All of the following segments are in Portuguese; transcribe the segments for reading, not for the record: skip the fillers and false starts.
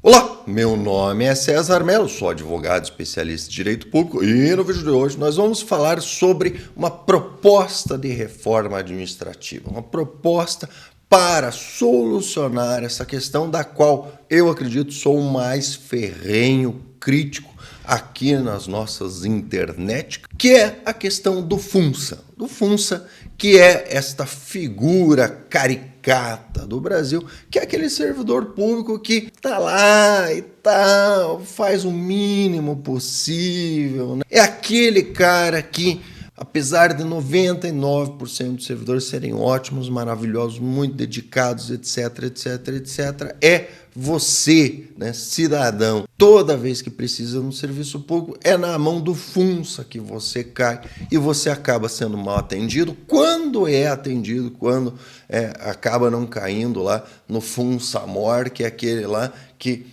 Olá, meu nome é César Mello, sou advogado especialista em direito público e no vídeo de hoje nós vamos falar sobre uma proposta de reforma administrativa, uma proposta para solucionar essa questão da qual eu acredito sou o mais ferrenho crítico aqui nas nossas internet, que é a questão do Funça. Do Funça, que é esta figura caricata do Brasil, que é aquele servidor público que tá lá e tal, faz o mínimo possível, né? É aquele cara que, apesar de 99% dos servidores serem ótimos, maravilhosos, muito dedicados, etc, etc, etc, é você, né, cidadão, toda vez que precisa de um serviço público, é na mão do Funça que você cai e você acaba sendo mal atendido. Quando é atendido, quando acaba não caindo lá no Funça-Mor, que é aquele lá que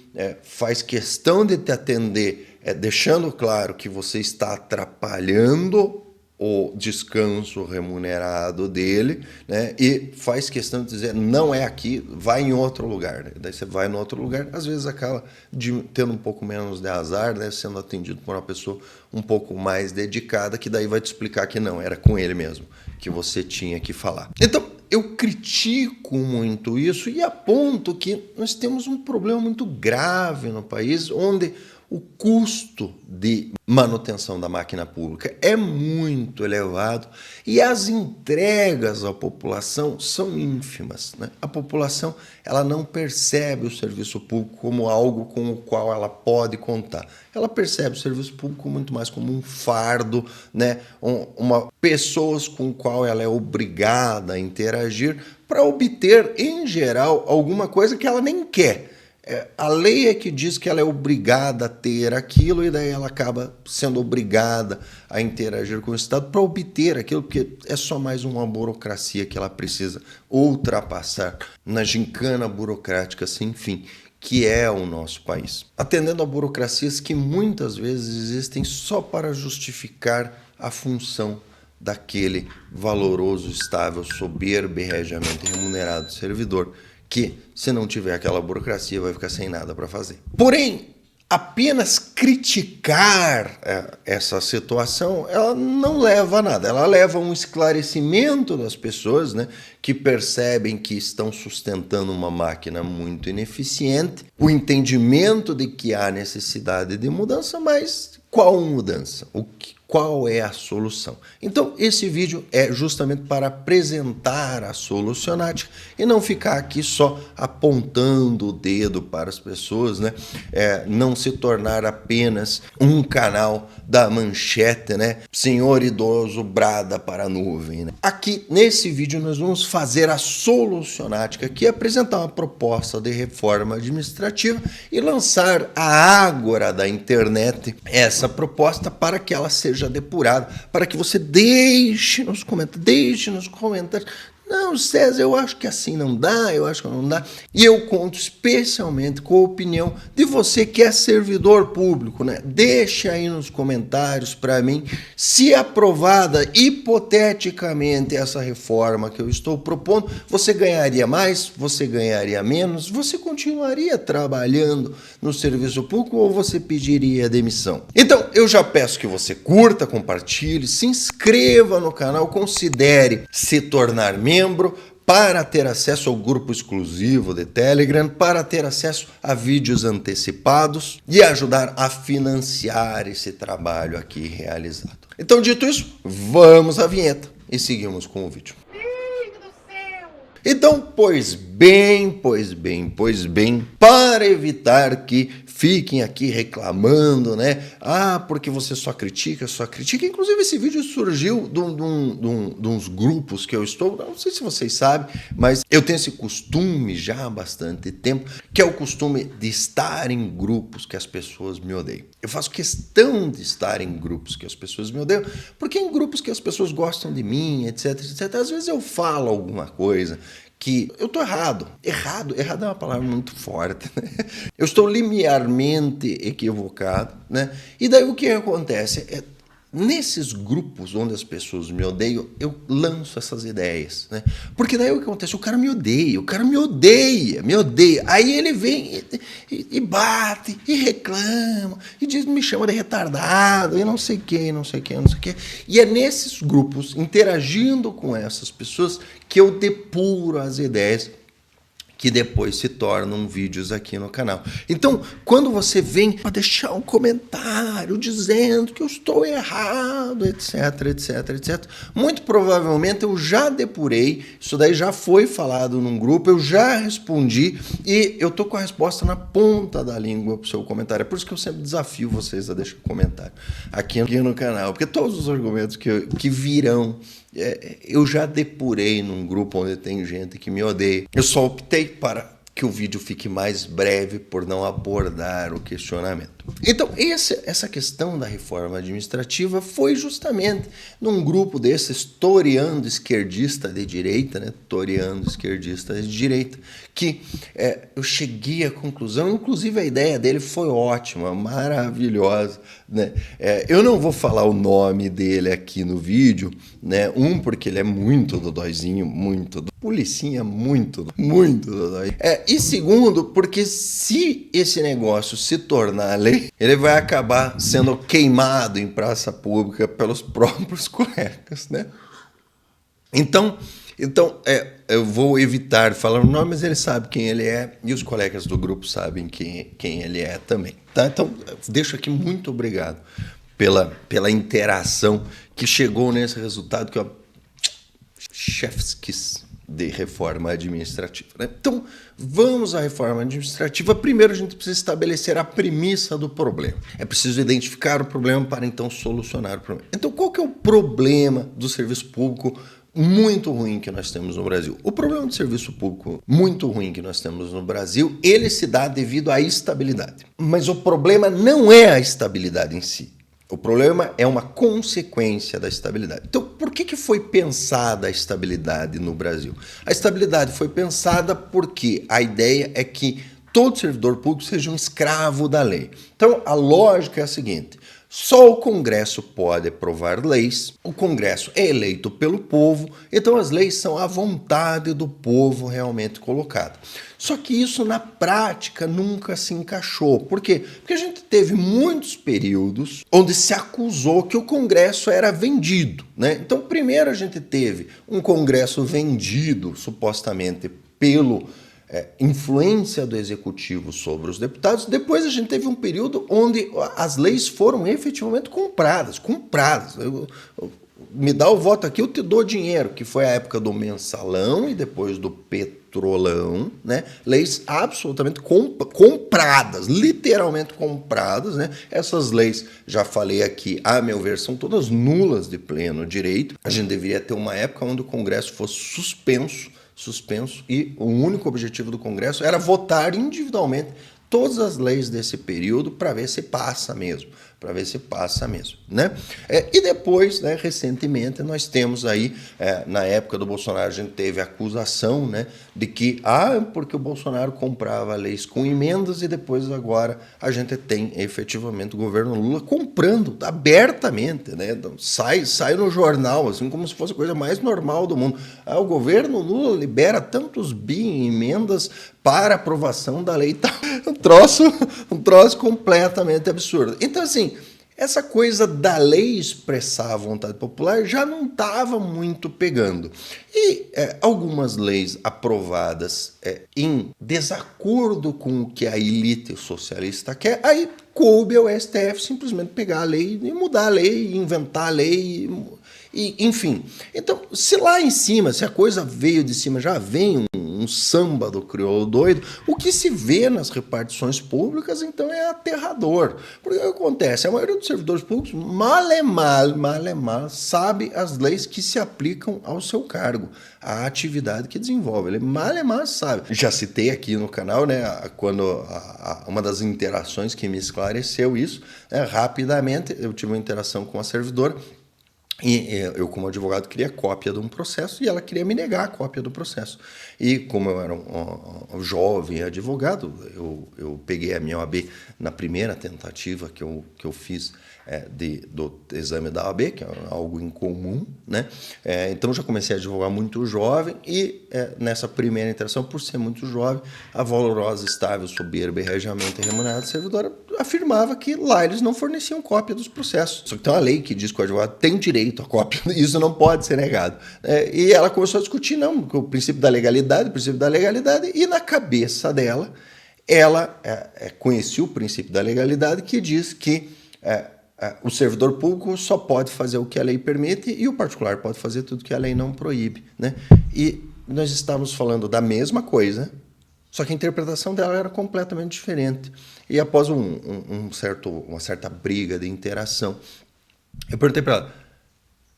faz questão de te atender, deixando claro que você está atrapalhando o descanso remunerado dele, né? E faz questão de dizer, não é aqui, vai em outro lugar, né? Daí você vai em outro lugar, às vezes acaba tendo um pouco menos de azar, né? Sendo atendido por uma pessoa um pouco mais dedicada, que daí vai te explicar que não, era com ele mesmo que você tinha que falar. Então, eu critico muito isso e aponto que nós temos um problema muito grave no país, onde o custo de manutenção da máquina pública é muito elevado e as entregas à população são ínfimas, né? A população ela não percebe o serviço público como algo com o qual ela pode contar. Ela percebe o serviço público muito mais como um fardo, né? Pessoas com o qual ela é obrigada a interagir para obter, em geral, alguma coisa que ela nem quer. A lei é que diz que ela é obrigada a ter aquilo e daí ela acaba sendo obrigada a interagir com o Estado para obter aquilo, porque é só mais uma burocracia que ela precisa ultrapassar na gincana burocrática sem fim, que é o nosso país. Atendendo a burocracias que muitas vezes existem só para justificar a função daquele valoroso, estável, soberbo e regiamente remunerado servidor, que, se não tiver aquela burocracia, vai ficar sem nada para fazer. Porém, apenas criticar essa situação, ela não leva a nada. Ela leva a um esclarecimento das pessoas, né, que percebem que estão sustentando uma máquina muito ineficiente, o entendimento de que há necessidade de mudança, mas qual mudança? Qual é a solução? Então, esse vídeo é justamente para apresentar a solucionática e não ficar aqui só apontando o dedo para as pessoas, né? Não se tornar apenas um canal da manchete, né? Senhor idoso brada para a nuvem, né? Aqui, nesse vídeo, nós vamos fazer a solucionática, que é apresentar uma proposta de reforma administrativa e lançar à ágora da internet essa proposta para que ela seja depurada, para que você deixe nos comentários, não, César, eu acho que assim não dá, eu acho que não dá. E eu conto especialmente com a opinião de você que é servidor público, né? Deixa aí nos comentários para mim se aprovada hipoteticamente essa reforma que eu estou propondo, você ganharia mais, você ganharia menos, você continuaria trabalhando no serviço público ou você pediria demissão? Então, eu já peço que você curta, compartilhe, se inscreva no canal, considere se tornar membro para ter acesso ao grupo exclusivo de Telegram, para ter acesso a vídeos antecipados e ajudar a financiar esse trabalho aqui realizado. Então, dito isso, vamos à vinheta e seguimos com o vídeo. Então, pois bem, para evitar que fiquem aqui reclamando, né? Ah, porque você só critica. Inclusive, esse vídeo surgiu de uns grupos que eu estou, não sei se vocês sabem, mas eu tenho esse costume já há bastante tempo, que é o costume de estar em grupos que as pessoas me odeiam. Eu faço questão de estar em grupos que as pessoas me odeiam, porque em grupos que as pessoas gostam de mim, etc, etc, às vezes eu falo alguma coisa que eu estou errado. Errado é uma palavra muito forte, né? Eu estou limiarmente equivocado, né? E daí o que acontece? nesses grupos onde as pessoas me odeiam, eu lanço essas ideias, né? Porque daí o que acontece? O cara me odeia. Aí ele vem e bate, e reclama, e diz, me chama de retardado, e não sei o que. E é nesses grupos, interagindo com essas pessoas, que eu depuro as ideias que depois se tornam vídeos aqui no canal. Então, quando você vem para deixar um comentário dizendo que eu estou errado, etc, muito provavelmente eu já depurei, isso daí já foi falado num grupo, eu já respondi e eu tô com a resposta na ponta da língua pro seu comentário. É por isso que eu sempre desafio vocês a deixar um comentário aqui no canal, porque todos os argumentos que virão eu já depurei num grupo onde tem gente que me odeia. Eu só optei para que o vídeo fique mais breve por não abordar o questionamento. Então, essa questão da reforma administrativa foi justamente num grupo desses toreando esquerdista de direita, né? Toreando esquerdista de direita, que eu cheguei à conclusão, inclusive a ideia dele foi ótima, maravilhosa, né? Eu não vou falar o nome dele aqui no vídeo, né? Porque ele é muito dodóizinho, policinha, muito dodói. E segundo, porque se esse negócio se tornar lei, ele vai acabar sendo queimado em praça pública pelos próprios colegas, né? Então eu vou evitar falar o nome, mas ele sabe quem ele é e os colegas do grupo sabem quem ele é também, tá? Então, deixo aqui muito obrigado pela interação que chegou nesse resultado que chef's kiss de reforma administrativa, né? Então, vamos à reforma administrativa. Primeiro, a gente precisa estabelecer a premissa do problema. É preciso identificar o problema para, então, solucionar o problema. Então, qual que é o problema do serviço público muito ruim que nós temos no Brasil? O problema do serviço público muito ruim que nós temos no Brasil, ele se dá devido à estabilidade. Mas o problema não é a estabilidade em si. O problema é uma consequência da estabilidade. Então, por que foi pensada a estabilidade no Brasil? A estabilidade foi pensada porque a ideia é que todo servidor público seja um escravo da lei. Então, a lógica é a seguinte: só o Congresso pode aprovar leis, o Congresso é eleito pelo povo, então as leis são à vontade do povo realmente colocado. Só que isso na prática nunca se encaixou. Por quê? Porque a gente teve muitos períodos onde se acusou que o Congresso era vendido, né? Então, primeiro a gente teve um Congresso vendido, supostamente, pelo influência do executivo sobre os deputados. Depois a gente teve um período onde as leis foram efetivamente compradas. Me dá o voto aqui, eu te dou dinheiro, que foi a época do mensalão e depois do petrolão, né? Leis absolutamente compradas, literalmente compradas, né? Essas leis, já falei aqui, a meu ver, são todas nulas de pleno direito. A gente deveria ter uma época onde o Congresso fosse suspenso e o único objetivo do Congresso era votar individualmente todas as leis desse período para ver se passa mesmo, né? E depois, né, recentemente, nós temos aí, na época do Bolsonaro, a gente teve a acusação, né, de que, porque o Bolsonaro comprava leis com emendas e depois agora a gente tem efetivamente o governo Lula comprando abertamente, né? Então, sai no jornal, assim, como se fosse a coisa mais normal do mundo. O governo Lula libera tantos bi em emendas para aprovação da lei, tá? Um troço completamente absurdo. Então, assim, essa coisa da lei expressar a vontade popular já não estava muito pegando. E algumas leis aprovadas em desacordo com o que a elite socialista quer, aí coube ao STF simplesmente pegar a lei e mudar a lei, inventar a lei, enfim. Então, se lá em cima, se a coisa veio de cima, já vem um samba do crioulo doido, o que se vê nas repartições públicas, então, é aterrador. Porque o que acontece? A maioria dos servidores públicos, mal é mal, sabe as leis que se aplicam ao seu cargo, à atividade que desenvolve. Ele mal é mal sabe. Já citei aqui no canal, né, quando uma das interações que me esclareceu isso, rapidamente, eu tive uma interação com a servidora, E eu, como advogado, queria cópia de um processo e ela queria me negar a cópia do processo. E como eu era um jovem advogado, eu peguei a minha OAB na primeira tentativa que eu fiz do exame da OAB, que é algo incomum, né? Então já comecei a advogar muito jovem e nessa primeira interação, por ser muito jovem, a valorosa, estável, soberba e regiamente remunerada servidora afirmava que lá eles não forneciam cópia dos processos. Só que tem uma lei que diz que o advogado tem direito à cópia, isso não pode ser negado. E ela começou a discutir, não, o princípio da legalidade, e na cabeça dela, ela conhecia o princípio da legalidade que diz que o servidor público só pode fazer o que a lei permite e o particular pode fazer tudo que a lei não proíbe, né? E nós estávamos falando da mesma coisa, só que a interpretação dela era completamente diferente. E após uma certa briga de interação, eu perguntei para ela,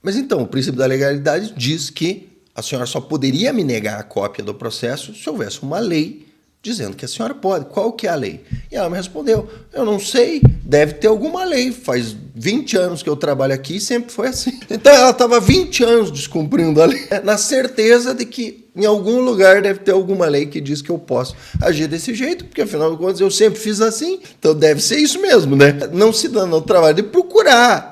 mas então, o princípio da legalidade diz que a senhora só poderia me negar a cópia do processo se houvesse uma lei dizendo que a senhora pode. Qual que é a lei? E ela me respondeu, eu não sei, deve ter alguma lei. Faz 20 anos que eu trabalho aqui e sempre foi assim. Então ela estava 20 anos descumprindo a lei, na certeza de que em algum lugar deve ter alguma lei que diz que eu posso agir desse jeito, porque afinal de contas eu sempre fiz assim, então deve ser isso mesmo, né? Não se dando ao trabalho de procurar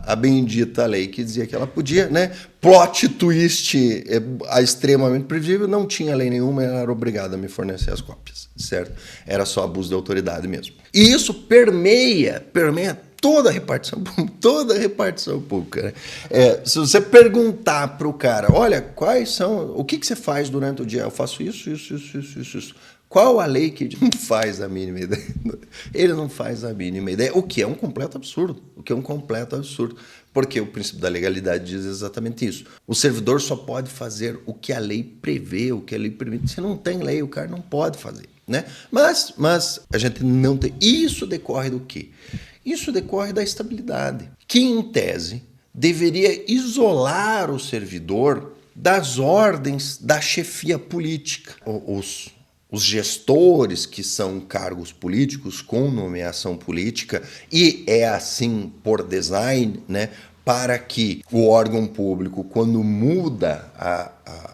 a bendita lei que dizia que ela podia, né? Plot twist extremamente previsível, não tinha lei nenhuma, ela era obrigada a me fornecer as cópias, certo? Era só abuso de autoridade mesmo. E isso permeia toda a repartição pública. Né? Se você perguntar para o cara, olha, o que você faz durante o dia? Eu faço isso. Qual a lei que não faz a mínima ideia? Ele não faz a mínima ideia, o que é um completo absurdo. Porque o princípio da legalidade diz exatamente isso. O servidor só pode fazer o que a lei prevê, o que a lei permite. Se não tem lei, o cara não pode fazer. Né? Mas a gente não tem. Isso decorre do quê? Isso decorre da estabilidade, que, em tese, deveria isolar o servidor das ordens da chefia política. Os gestores, que são cargos políticos com nomeação política, e é assim por design, né, para que o órgão público, quando muda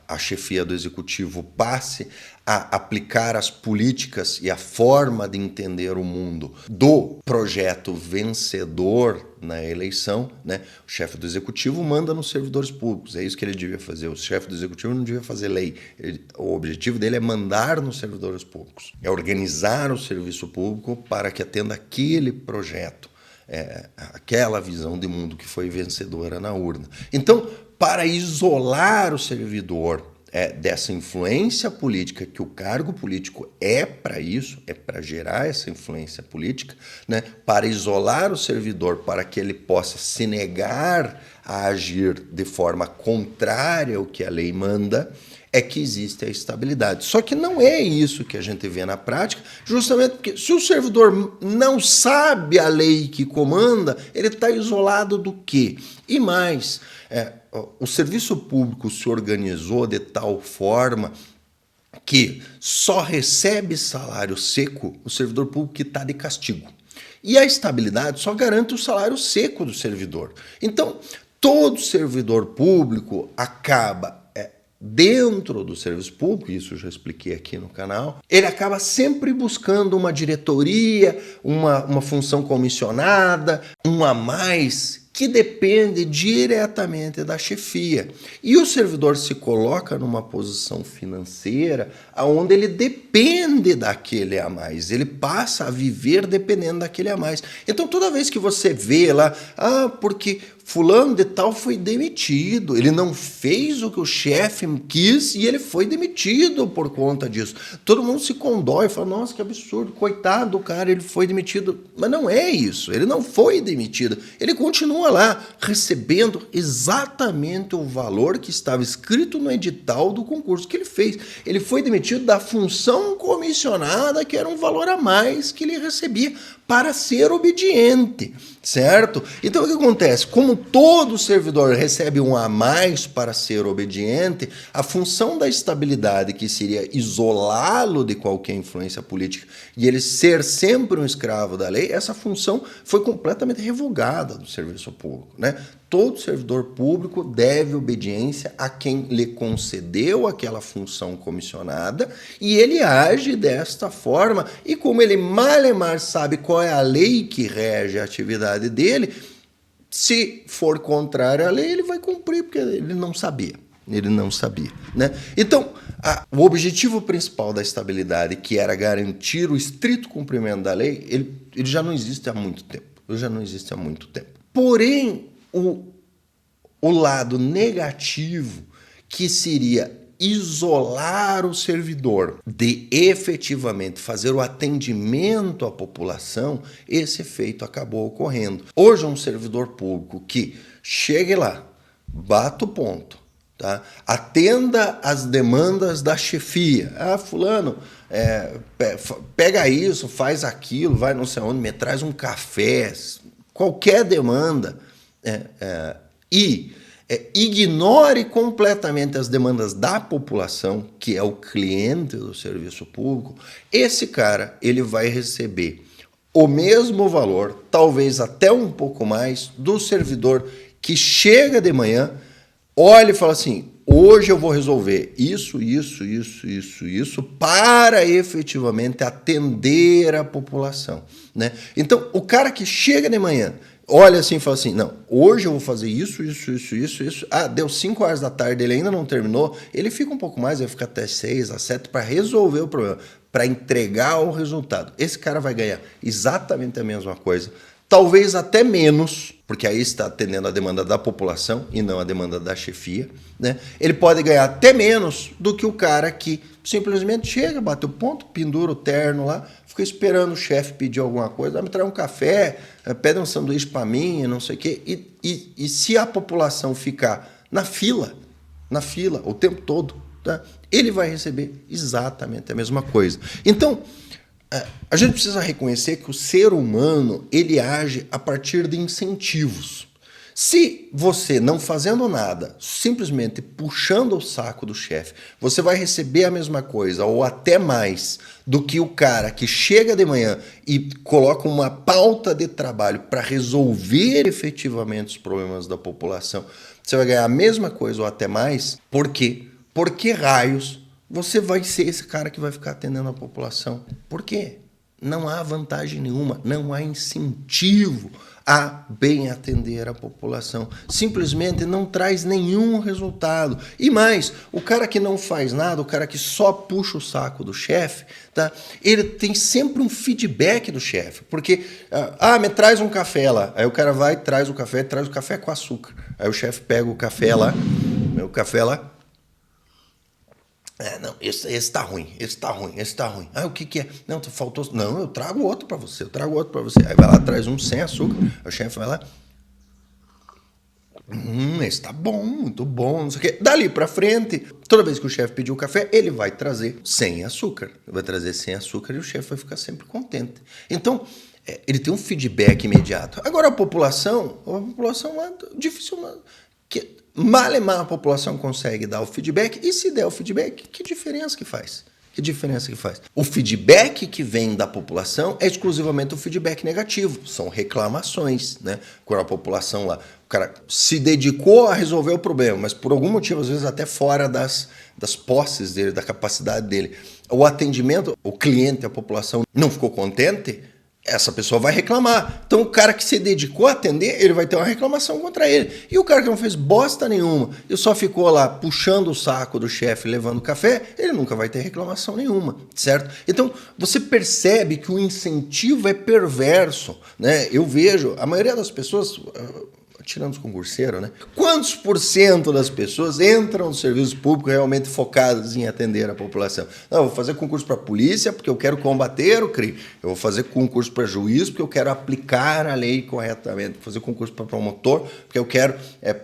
a chefia do executivo, passe a aplicar as políticas e a forma de entender o mundo do projeto vencedor na eleição, né? O chefe do executivo manda nos servidores públicos, é isso que ele devia fazer. O chefe do executivo não devia fazer lei. O objetivo dele é mandar nos servidores públicos, é organizar o serviço público para que atenda aquele projeto, aquela visão de mundo que foi vencedora na urna. Então, para isolar o servidor dessa influência política, que o cargo político é para isso, é para gerar essa influência política, né? Para isolar o servidor, para que ele possa se negar a agir de forma contrária ao que a lei manda, é que existe a estabilidade. Só que não é isso que a gente vê na prática, justamente porque se o servidor não sabe a lei que comanda, ele está isolado do quê? E mais, o serviço público se organizou de tal forma que só recebe salário seco o servidor público que está de castigo. E a estabilidade só garante o salário seco do servidor. Então, todo servidor público acaba dentro do serviço público, isso eu já expliquei aqui no canal, ele acaba sempre buscando uma diretoria, uma função comissionada, um a mais, que depende diretamente da chefia. E o servidor se coloca numa posição financeira onde ele depende daquele a mais, ele passa a viver dependendo daquele a mais. Então toda vez que você vê lá, porque fulano de tal foi demitido, ele não fez o que o chefe quis e ele foi demitido por conta disso. Todo mundo se condói, fala, nossa, que absurdo, coitado do cara, ele foi demitido. Mas não é isso, ele não foi demitido, ele continua lá recebendo exatamente o valor que estava escrito no edital do concurso que ele fez. Ele foi demitido da função comissionada, que era um valor a mais que ele recebia para ser obediente, certo? Então o que acontece? Como como todo servidor recebe um a mais para ser obediente, a função da estabilidade, que seria isolá-lo de qualquer influência política e ele ser sempre um escravo da lei, essa função foi completamente revogada do serviço público, né? Todo servidor público deve obediência a quem lhe concedeu aquela função comissionada e ele age desta forma. E como ele malemar sabe qual é a lei que rege a atividade dele, se for contrário à lei, ele vai cumprir, porque ele não sabia. Ele não sabia, né? Então, o objetivo principal da estabilidade, que era garantir o estrito cumprimento da lei, ele já não existe há muito tempo. Ele já não existe há muito tempo. Porém, o lado negativo, que seria isolar o servidor de efetivamente fazer o atendimento à população, esse efeito acabou ocorrendo. Hoje, um servidor público que chegue lá, bata o ponto, tá? Atenda às demandas da chefia. Fulano, pega isso, faz aquilo, vai não sei onde, me traz um café, qualquer demanda, ignore completamente as demandas da população, que é o cliente do serviço público, esse cara ele vai receber o mesmo valor, talvez até um pouco mais, do servidor que chega de manhã, olha e fala assim: hoje eu vou resolver isso, para efetivamente atender a população, né? Então, o cara que chega de manhã, olha assim e fala assim: não, hoje eu vou fazer isso. Deu 5 horas da tarde, ele ainda não terminou, ele fica um pouco mais, vai ficar até 6, às 7 para resolver o problema, para entregar o resultado. Esse cara vai ganhar exatamente a mesma coisa, talvez até menos, porque aí está atendendo a demanda da população e não a demanda da chefia, né? Ele pode ganhar até menos do que o cara que simplesmente chega, bate o ponto, pendura o terno lá, fica esperando o chefe pedir alguma coisa, me traz um café, pede um sanduíche para mim, não sei o quê. E se a população ficar na fila o tempo todo, tá? Ele vai receber exatamente a mesma coisa. Então, a gente precisa reconhecer que o ser humano ele age a partir de incentivos. Se você não fazendo nada, simplesmente puxando o saco do chefe, você vai receber a mesma coisa ou até mais do que o cara que chega de manhã e coloca uma pauta de trabalho para resolver efetivamente os problemas da população, você vai ganhar a mesma coisa ou até mais. Por quê? Por que raios você vai ser esse cara que vai ficar atendendo a população? Por quê? Não há vantagem nenhuma, não há incentivo a bem atender a população. Simplesmente não traz nenhum resultado. E mais, o cara que não faz nada, o cara que só puxa o saco do chefe, tá? Ele tem sempre um feedback do chefe. Porque, me traz um café lá. Aí o cara vai, traz o café com açúcar. Aí o chefe pega o café lá. Não, esse tá ruim. O que é? Não, faltou. Não, eu trago outro para você. Aí vai lá, traz um sem açúcar. Aí o chefe vai lá. Esse tá bom, muito bom, não sei o quê. Dali para frente, toda vez que o chefe pedir o café, ele vai trazer sem açúcar. E o chefe vai ficar sempre contente. Então, ele tem um feedback imediato. Agora, a população é difícil. Malemar a população consegue dar o feedback, e se der o feedback, que diferença que faz? O feedback que vem da população é exclusivamente o feedback negativo, são reclamações, né? Quando a população lá, o cara se dedicou a resolver o problema, mas por algum motivo, às vezes até fora das posses dele, da capacidade dele, o atendimento, o cliente, a população não ficou contente, essa pessoa vai reclamar. Então o cara que se dedicou a atender, ele vai ter uma reclamação contra ele. E o cara que não fez bosta nenhuma e só ficou lá puxando o saco do chefe, levando café, ele nunca vai ter reclamação nenhuma, certo? Então você percebe que o incentivo é perverso, né? Eu vejo, a maioria das pessoas, tirando os concurseiros, né? Quantos % das pessoas entram no serviço público realmente focadas em atender a população? Não, eu vou fazer concurso para polícia porque eu quero combater o crime. Eu vou fazer concurso para juiz porque eu quero aplicar a lei corretamente. Vou fazer concurso para promotor porque eu quero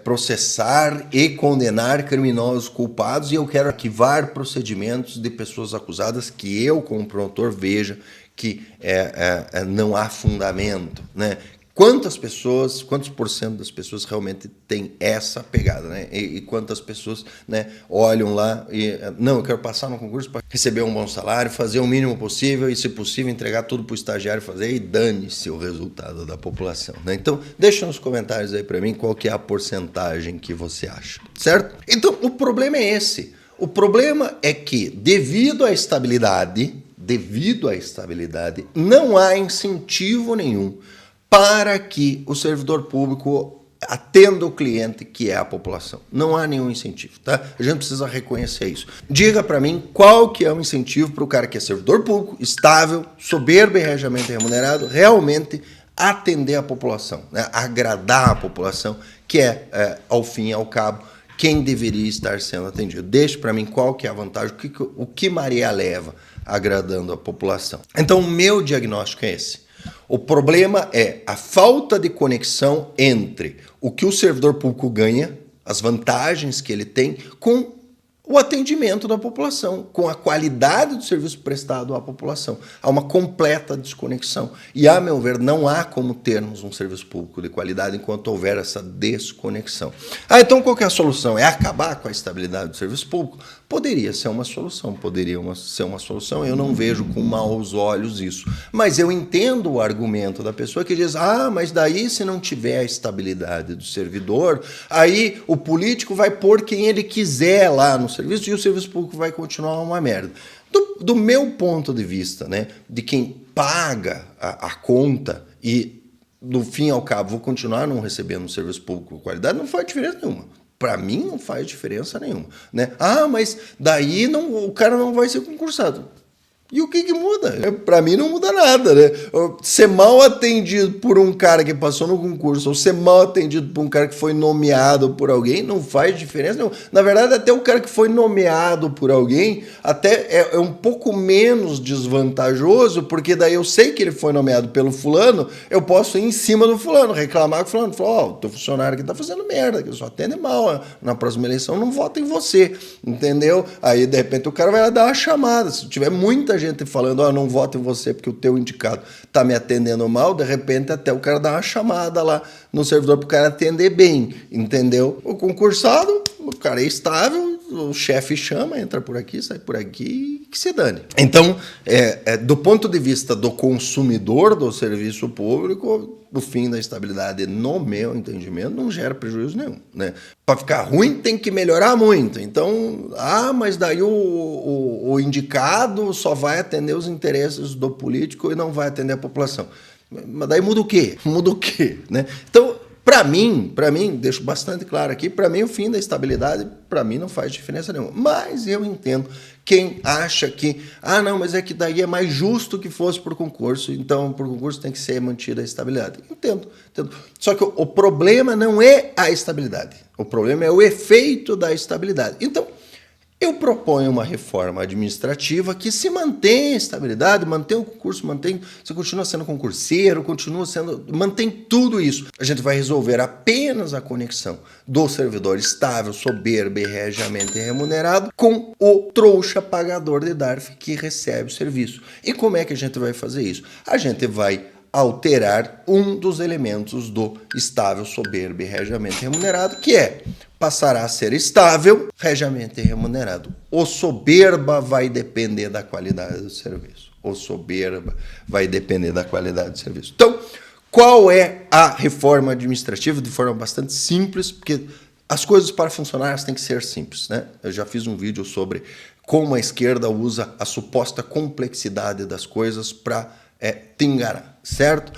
processar e condenar criminosos culpados e eu quero arquivar procedimentos de pessoas acusadas que eu, como promotor, veja que não há fundamento, né? quantos por cento das pessoas realmente tem essa pegada, né? E quantas pessoas, né, olham lá e, não, eu quero passar no concurso para receber um bom salário, fazer o mínimo possível e, se possível, entregar tudo para o estagiário fazer e dane-se o resultado da população, né? Então, deixa nos comentários aí para mim qual que é a porcentagem que você acha, certo? Então, o problema é esse. O problema é que, devido à estabilidade, não há incentivo nenhum para que o servidor público atenda o cliente, que é a população. Não há nenhum incentivo, tá? A gente precisa reconhecer isso. Diga para mim qual que é o incentivo para o cara que é servidor público, estável, soberbo e regiamente remunerado, realmente atender a população, né? Agradar a população, que é, ao fim e ao cabo, quem deveria estar sendo atendido. Deixe para mim qual que é a vantagem, o que Maria leva agradando a população. Então, o meu diagnóstico é esse. O problema é a falta de conexão entre o que o servidor público ganha, as vantagens que ele tem, com o atendimento da população, com a qualidade do serviço prestado à população. Há uma completa desconexão. E, a meu ver, não há como termos um serviço público de qualidade enquanto houver essa desconexão. Então qual que é a solução? É acabar com a estabilidade do serviço público? Poderia ser uma solução, eu não vejo com maus olhos isso. Mas eu entendo o argumento da pessoa que diz, mas daí se não tiver a estabilidade do servidor, aí o político vai pôr quem ele quiser lá no serviço e o serviço público vai continuar uma merda. Do meu ponto de vista, né, de quem paga a conta e, no fim ao cabo, vou continuar não recebendo um serviço público com qualidade, não faz diferença nenhuma. Para mim não faz diferença nenhuma, né? Mas daí o cara não vai ser concursado. E o que muda? Para mim não muda nada, né? Ser mal atendido por um cara que passou no concurso ou ser mal atendido por um cara que foi nomeado por alguém não faz diferença nenhuma. Na verdade, até o cara que foi nomeado por alguém até é um pouco menos desvantajoso, porque daí eu sei que ele foi nomeado pelo fulano, eu posso ir em cima do fulano, reclamar com o fulano, falar, o teu funcionário aqui tá fazendo merda, que só atende mal, na próxima eleição não vota em você, entendeu? Aí, de repente, o cara vai lá dar uma chamada. Se tiver muita gente falando, não voto em você porque o teu indicado tá me atendendo mal, de repente até o cara dá uma chamada lá no servidor pro cara atender bem, entendeu? O concursado, o cara é estável, o chefe chama, entra por aqui, sai por aqui, que se dane. Então, do ponto de vista do consumidor do serviço público, o fim da estabilidade, no meu entendimento, não gera prejuízo nenhum, né? Para ficar ruim tem que melhorar muito. Então, mas daí o indicado só vai atender os interesses do político e não vai atender a população. Mas daí muda o quê? Né? Então, para mim, deixo bastante claro aqui, para mim o fim da estabilidade, para mim não faz diferença nenhuma. Mas eu entendo quem acha que, não, mas é que daí é mais justo que fosse por concurso, então por concurso tem que ser mantida a estabilidade. Entendo. Só que o problema não é a estabilidade, o problema é o efeito da estabilidade. Então, eu proponho uma reforma administrativa que se mantém a estabilidade, mantém o concurso, você continua sendo concurseiro, mantém tudo isso. A gente vai resolver apenas a conexão do servidor estável, soberbo e regiamente remunerado com o trouxa pagador de DARF que recebe o serviço. E como é que a gente vai fazer isso? A gente vai alterar um dos elementos do estável, soberbo e regiamente remunerado, que passará a ser estável, regiamente remunerado. O soberba vai depender da qualidade do serviço. Então, qual é a reforma administrativa? De forma bastante simples, porque as coisas para funcionar têm que ser simples, né? Eu já fiz um vídeo sobre como a esquerda usa a suposta complexidade das coisas para te enganar, certo?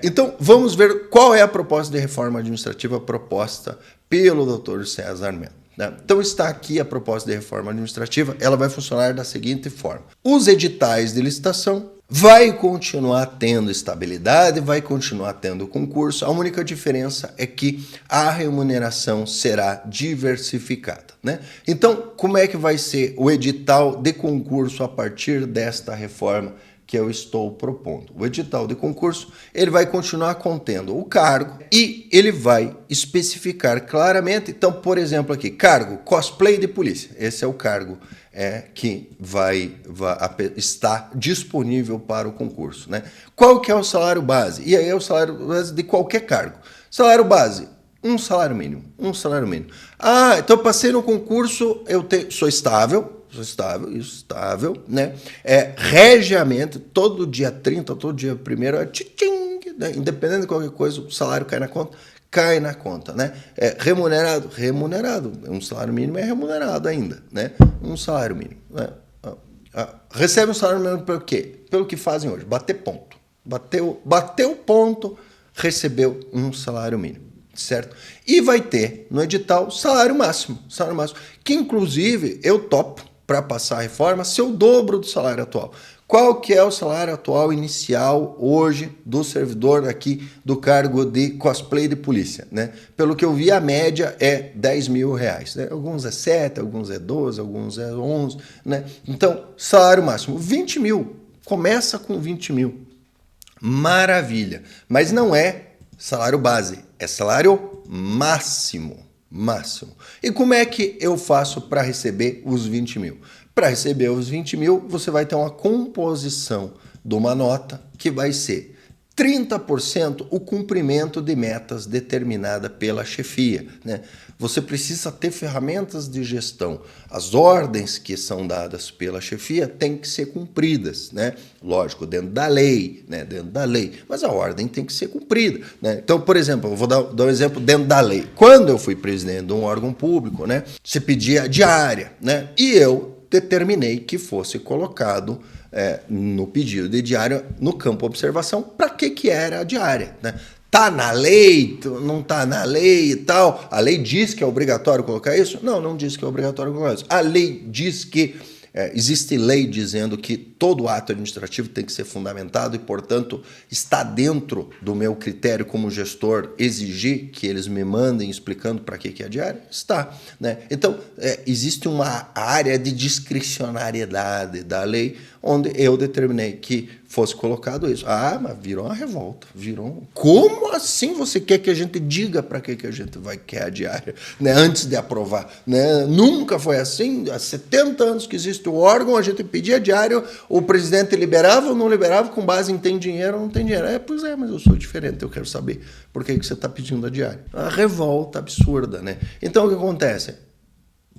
Então, vamos ver qual é a proposta de reforma administrativa proposta pelo Dr. César Mello. Né? Então, está aqui a proposta de reforma administrativa. Ela vai funcionar da seguinte forma. Os editais de licitação vai continuar tendo estabilidade, vai continuar tendo concurso. A única diferença é que a remuneração será diversificada, né? Então, como é que vai ser o edital de concurso a partir desta reforma que eu estou propondo. O edital de concurso, ele vai continuar contendo o cargo e ele vai especificar claramente. Então, por exemplo, aqui, cargo cosplay de polícia. Esse é o cargo que está disponível para o concurso, né? Qual que é o salário base? E aí é o salário base de qualquer cargo. Salário base, um salário mínimo. Ah, então eu passei no concurso, sou estável, né? Regiamente, todo dia 30, todo dia 1º, tchim, né? Independente de qualquer coisa, o salário cai na conta, né? Remunerado, um salário mínimo é remunerado ainda, né? Um salário mínimo, né? Recebe um salário mínimo pelo quê? Pelo que fazem hoje, bater ponto. Bateu ponto, recebeu um salário mínimo, certo? E vai ter no edital salário máximo, que inclusive eu topo para passar a reforma ser o dobro do salário atual. Qual que é o salário atual inicial hoje do servidor aqui do cargo de cosplay de polícia, né? Pelo que eu vi, a média é R$10.000, né? Alguns é 7, alguns é 12, alguns é 11, né? Então, salário máximo, 20 mil. Começa com 20 mil. Maravilha. Mas não é salário base, é salário máximo. E como é que eu faço para receber os 20 mil? Para receber os 20 mil, você vai ter uma composição de uma nota que vai ser 30% o cumprimento de metas determinada pela chefia, né? Você precisa ter ferramentas de gestão. As ordens que são dadas pela chefia têm que ser cumpridas, né? Lógico, dentro da lei, né? Mas a ordem tem que ser cumprida, né? Então, por exemplo, eu vou dar um exemplo dentro da lei. Quando eu fui presidente de um órgão público, né? Se pedia diária, né? E eu determinei que fosse colocado no pedido de diária no campo observação para que era a diária, né? Tá na lei, não tá na lei e tal. A lei diz que é obrigatório colocar isso? Não diz que é obrigatório colocar isso. A lei diz que existe lei dizendo que todo ato administrativo tem que ser fundamentado e, portanto, está dentro do meu critério como gestor exigir que eles me mandem explicando para que é a diária? Está, né? Então, existe uma área de discricionariedade da lei onde eu determinei que fosse colocado isso. Ah, mas virou uma revolta. Como assim você quer que a gente diga para que a gente quer a diária, né, antes de aprovar? Né? Nunca foi assim. Há 70 anos que existe o órgão, a gente pedia diário, o presidente liberava ou não liberava com base em tem dinheiro ou não tem dinheiro. Pois é, mas eu sou diferente, eu quero saber por que você está pedindo a diária. Uma revolta absurda, né? Então, o que acontece?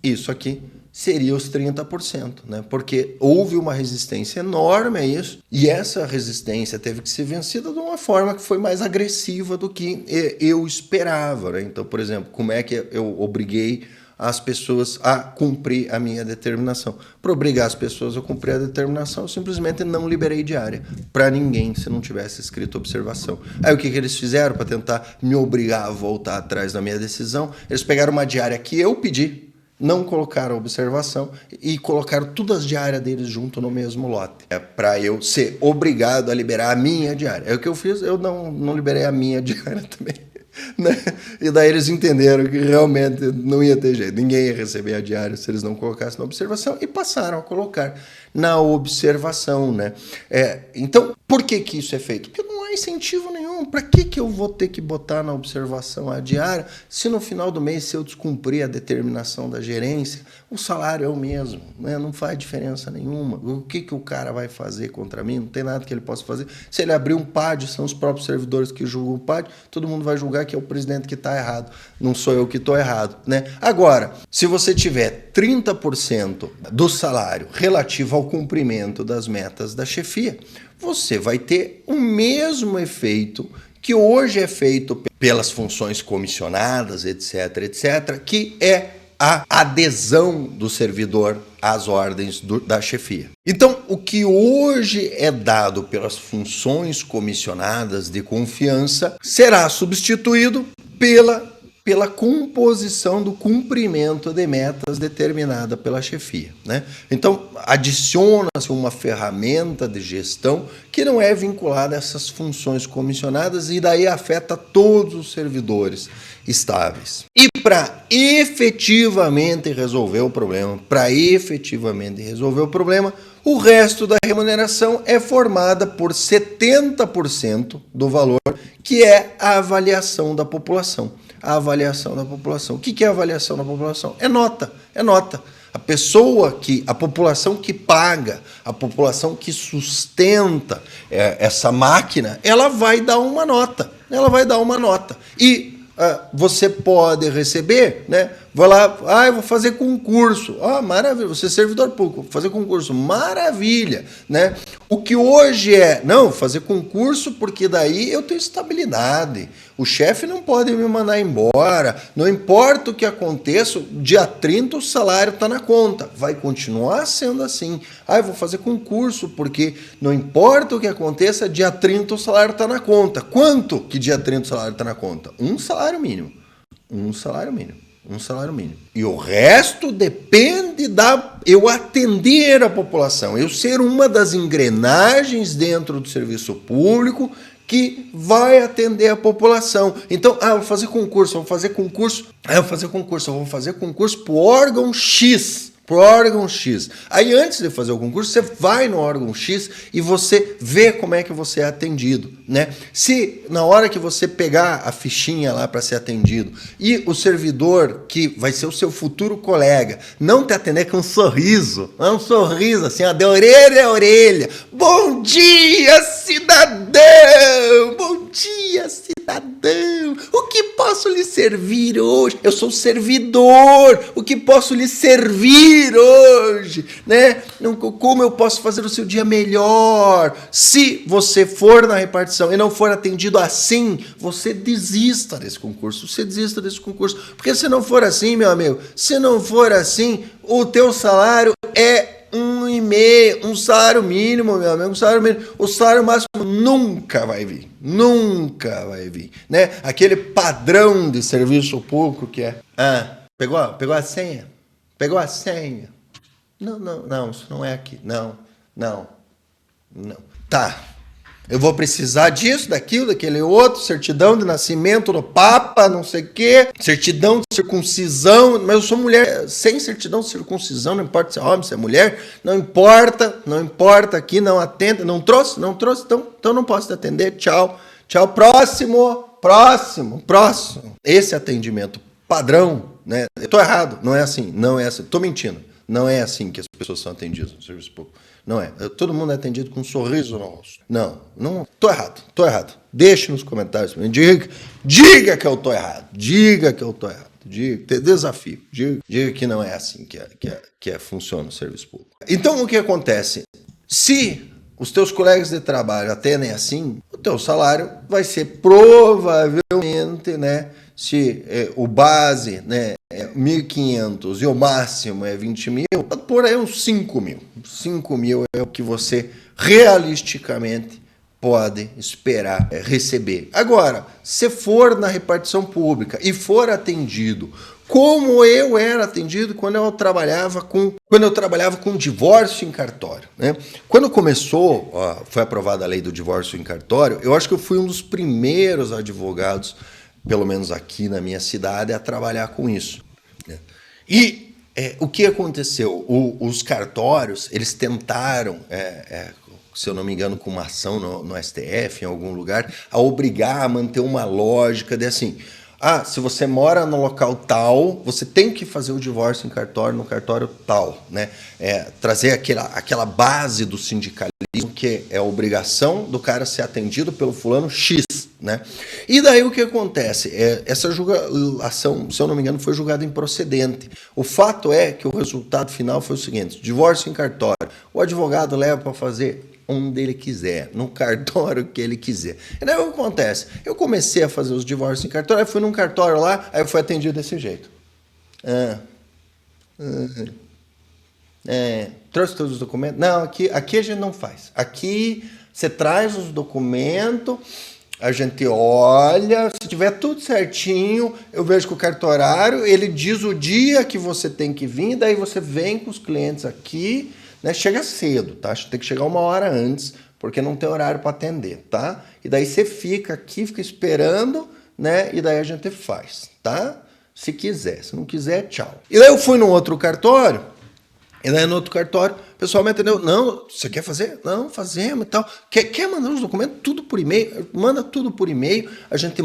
Isso aqui seria os 30%, né? Porque houve uma resistência enorme a isso, e essa resistência teve que ser vencida de uma forma que foi mais agressiva do que eu esperava, né? Então, por exemplo, como é que eu obriguei as pessoas a cumprir a minha determinação? Para obrigar as pessoas a cumprir a determinação, eu simplesmente não liberei diária para ninguém se não tivesse escrito observação. Aí o que eles fizeram para tentar me obrigar a voltar atrás da minha decisão? Eles pegaram uma diária que eu pedi, não colocaram observação e colocaram todas as diárias deles junto no mesmo lote. Para eu ser obrigado a liberar a minha diária. O que eu fiz, eu não liberei a minha diária também. Né? E daí eles entenderam que realmente não ia ter jeito. Ninguém ia receber a diária se eles não colocassem na observação e passaram a colocar na observação, né? Então, por que isso é feito? Porque não há incentivo nenhum. Para que eu vou ter que botar na observação a diária se no final do mês, se eu descumprir a determinação da gerência, o salário é o mesmo, né? Não faz diferença nenhuma. O que o cara vai fazer contra mim? Não tem nada que ele possa fazer. Se ele abrir um PAD, são os próprios servidores que julgam o PAD, todo mundo vai julgar que é o presidente que está errado. Não sou eu que estou errado, né? Agora, se você tiver 30% do salário relativo ao cumprimento das metas da chefia, você vai ter o mesmo efeito que hoje é feito pelas funções comissionadas, etc., que é a adesão do servidor às ordens da chefia. Então, o que hoje é dado pelas funções comissionadas de confiança será substituído pela composição do cumprimento de metas determinada pela chefia, né? Então, adiciona-se uma ferramenta de gestão que não é vinculada a essas funções comissionadas e daí afeta todos os servidores estáveis. E para efetivamente resolver o problema, O resto da remuneração é formada por 70% do valor, que é a avaliação da população. A avaliação da população. O que é a avaliação da população? É nota, é nota. A população que paga, a população que sustenta essa máquina, ela vai dar uma nota. Ela vai dar uma nota. E você pode receber, né? Vai lá, eu vou fazer concurso. Maravilha, você é servidor público, vou fazer concurso. Maravilha, né? O que hoje fazer concurso porque daí eu tenho estabilidade. O chefe não pode me mandar embora. Não importa o que aconteça, dia 30 o salário está na conta. Vai continuar sendo assim. Eu vou fazer concurso porque não importa o que aconteça, dia 30 o salário está na conta. Quanto que dia 30 o salário está na conta? Um salário mínimo. Um salário mínimo. Um salário mínimo. E o resto depende eu atender a população, eu ser uma das engrenagens dentro do serviço público que vai atender a população. Então, vou fazer concurso, vou fazer concurso para o órgão X. Pro órgão X. Aí, antes de fazer o concurso, você vai no órgão X e você vê como é que você é atendido, né? Se na hora que você pegar a fichinha lá para ser atendido e o servidor, que vai ser o seu futuro colega, não te atender com um sorriso assim, de orelha a orelha. Bom dia, cidadão! Bom dia, cidadão! O que posso lhe servir hoje? Eu sou servidor! O que posso lhe servir hoje, né? Como eu posso fazer o seu dia melhor? Se você for na repartição e não for atendido assim, você desista desse concurso. Porque se não for assim, meu amigo, o teu salário é 1,5, um salário mínimo, meu amigo, um salário mínimo. O salário máximo nunca vai vir, né? Aquele padrão de serviço público que é, pegou a senha? Pegou a senha? Não, isso não é aqui. Não. Tá. Eu vou precisar disso, daquilo, daquele outro, certidão de nascimento do Papa, não sei o quê, certidão de circuncisão, mas eu sou mulher, sem certidão de circuncisão, não importa se é homem, se é mulher, não importa aqui, não atenda, não trouxe, então não posso te atender, tchau, próximo. Esse atendimento padrão, né? Eu tô errado, não é assim, tô mentindo, não é assim que as pessoas são atendidas no serviço público. Não é. Todo mundo é atendido com um sorriso no rosto. Não. Tô errado. Deixe nos comentários. Diga que eu tô errado. Diga, desafio. Diga que não é assim que funciona o serviço público. Então, o que acontece? Se os teus colegas de trabalho atendem assim, o teu salário vai ser provavelmente, né? Se o base, né, é 1.500 e o máximo é 20 mil, por aí uns 5 mil. 5 mil é o que você realisticamente pode esperar receber. Agora, se for na repartição pública e for atendido como eu era atendido quando eu trabalhava com divórcio em cartório, né? Quando foi aprovada a lei do divórcio em cartório, eu acho que eu fui um dos primeiros advogados, pelo menos aqui na minha cidade, a trabalhar com isso. E o que aconteceu? Os cartórios, eles tentaram, se eu não me engano, com uma ação no STF, em algum lugar, a obrigar a manter uma lógica de assim, se você mora no local tal, você tem que fazer o divórcio em cartório, no cartório tal, né? Trazer aquela base do sindicalismo, que é a obrigação do cara ser atendido pelo fulano X, né? E daí o que acontece? Essa ação, se eu não me engano, foi julgada improcedente. O fato é que o resultado final foi o seguinte: divórcio em cartório. O advogado leva para fazer onde ele quiser, no cartório que ele quiser. E daí o que acontece? Eu comecei a fazer os divórcios em cartório, aí fui num cartório lá, aí eu fui atendido desse jeito. Trouxe todos os documentos? Não, aqui a gente não faz. Aqui você traz os documentos, a gente olha, se tiver tudo certinho, eu vejo com o cartorário, ele diz o dia que você tem que vir, daí você vem com os clientes aqui, né? Chega cedo, tá? Tem que chegar 1 hora antes, porque não tem horário para atender, tá? E daí você fica aqui, fica esperando, né? E daí a gente faz, tá? Se quiser, se não quiser, tchau. E daí eu fui num outro cartório, E daí no outro cartório, o pessoal me atendeu, não, você quer fazer? Não, fazemos e tal. Quer mandar os documentos? Tudo por e-mail, manda tudo por e-mail, a gente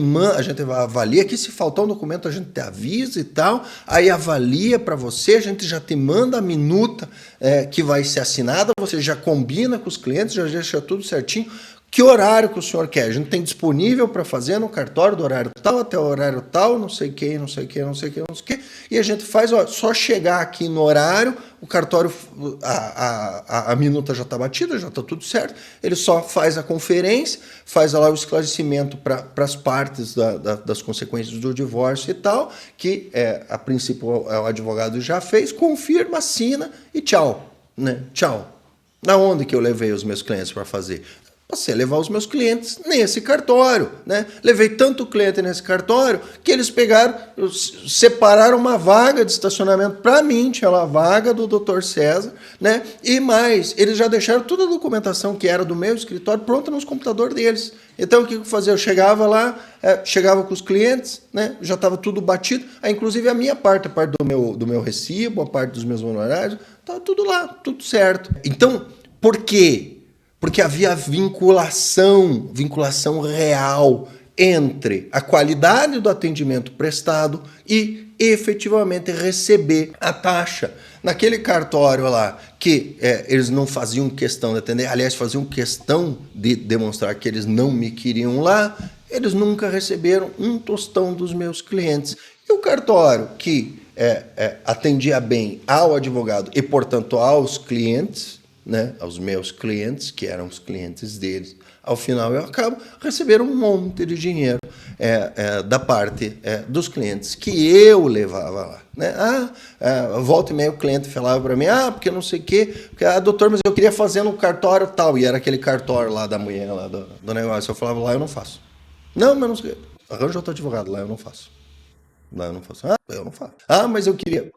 avalia aqui, se faltar um documento a gente te avisa e tal, aí avalia para você, a gente já te manda a minuta que vai ser assinada, você já combina com os clientes, já deixa tudo certinho. Que horário que o senhor quer? A gente tem disponível para fazer no cartório do horário tal até o horário tal, não sei o que, não sei o que, não sei o que, não sei o que. E a gente faz, ó, só chegar aqui no horário, o cartório, a minuta já está batida, já está tudo certo. Ele só faz a conferência, faz lá o esclarecimento para as partes das consequências do divórcio e tal, que a princípio o advogado já fez, confirma, assina e tchau, né? Tchau. Na onde que eu levei os meus clientes para fazer? Passei a levar os meus clientes nesse cartório, né? Levei tanto cliente nesse cartório que eles separaram uma vaga de estacionamento para mim, tinha lá a vaga do Dr. César, né? E mais, eles já deixaram toda a documentação que era do meu escritório pronta nos computadores deles. Então o que eu fazia? Eu chegava lá, chegava com os clientes, né? Já estava tudo batido, aí, inclusive a minha parte, a parte do meu recibo, a parte dos meus honorários, estava tudo lá, tudo certo. Então, por quê? Porque havia vinculação real entre a qualidade do atendimento prestado e efetivamente receber a taxa. Naquele cartório lá, que eles não faziam questão de atender, aliás, faziam questão de demonstrar que eles não me queriam lá, eles nunca receberam um tostão dos meus clientes. E o cartório que atendia bem ao advogado e, portanto, aos clientes, né, aos meus clientes, que eram os clientes deles, ao final eu acabo recebendo um monte de dinheiro da parte dos clientes que eu levava lá. Né? Volta e meia o cliente falava para mim, porque não sei o quê, porque, doutor, mas eu queria fazer no cartório tal, e era aquele cartório lá da mulher, lá do negócio. Eu falava, lá eu não faço. Não, mas não sei, arranja outro advogado, lá eu não faço. Lá eu não faço. Eu não faço. Mas eu queria...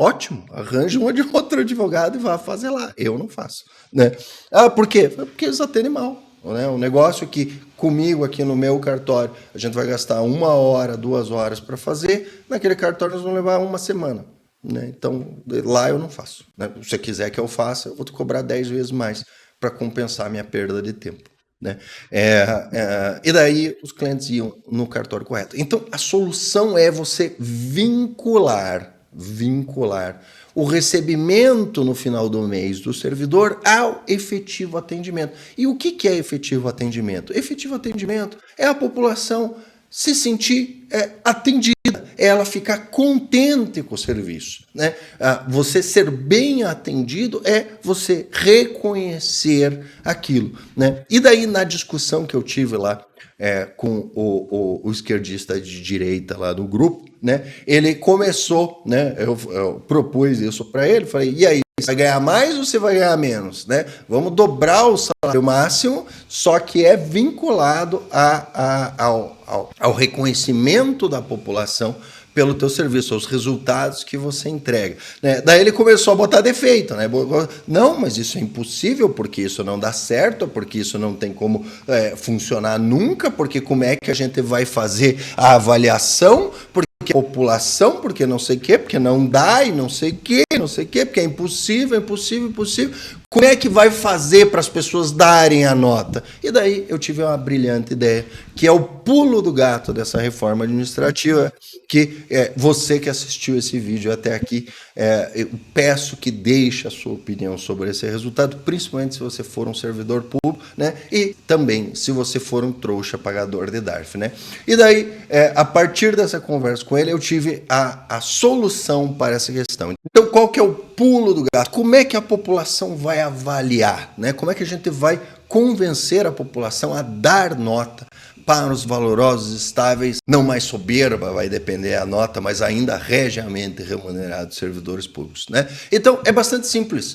Ótimo, arranje outro advogado e vá fazer lá. Eu não faço. Né? Por quê? Porque eles atendem mal. Né? Um negócio que comigo aqui no meu cartório a gente vai gastar 1 hora, 2 horas para fazer, naquele cartório nós vamos levar 1 semana. Né? Então, lá eu não faço. Né? Se você quiser que eu faça, eu vou te cobrar 10 vezes mais para compensar a minha perda de tempo. Né? E daí os clientes iam no cartório correto. Então, a solução é você vincular o recebimento no final do mês do servidor ao efetivo atendimento. E o que é efetivo atendimento? Efetivo atendimento é a população se sentir atendida, é ela ficar contente com o serviço. Né? Você ser bem atendido é você reconhecer aquilo. Né? E daí, na discussão que eu tive lá com o esquerdista de direita lá do grupo, né? Ele começou, né? Eu propus isso para ele, falei, e aí, você vai ganhar mais ou você vai ganhar menos? Né? Vamos dobrar o salário máximo, só que é vinculado ao reconhecimento da população pelo teu serviço, aos resultados que você entrega. Né? Daí ele começou a botar defeito. Né? Não, mas isso é impossível, porque isso não dá certo, porque isso não tem como funcionar nunca, porque como é que a gente vai fazer a avaliação, porque a população, porque não sei o quê, porque não dá e não sei o quê, porque é impossível. Como é que vai fazer para as pessoas darem a nota? E daí eu tive uma brilhante ideia, que é o pulo do gato dessa reforma administrativa, que você que assistiu esse vídeo até aqui, eu peço que deixe a sua opinião sobre esse resultado, principalmente se você for um servidor público, né? E também se você for um trouxa pagador de DARF. Né? E daí, a partir dessa conversa com ele, eu tive a solução para essa questão. Então, qual que é o pulo do gato? Como é que a população vai avaliar? Né? Como é que a gente vai convencer a população a dar nota para os valorosos estáveis, não mais soberba, vai depender a nota, mas ainda regiamente remunerados servidores públicos. Né? Então, é bastante simples.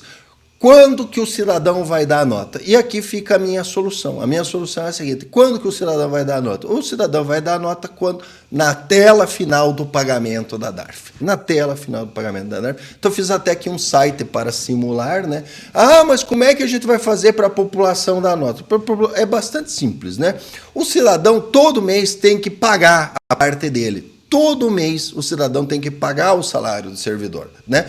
Quando que o cidadão vai dar a nota? E aqui fica a minha solução. A minha solução é a seguinte: quando que o cidadão vai dar a nota? O cidadão vai dar a nota quando na tela final do pagamento da DARF. Na tela final do pagamento da DARF. Então, eu fiz até aqui um site para simular, né? Mas como é que a gente vai fazer para a população dar nota? É bastante simples, né? O cidadão, todo mês, tem que pagar a parte dele. Todo mês, o cidadão tem que pagar o salário do servidor, né?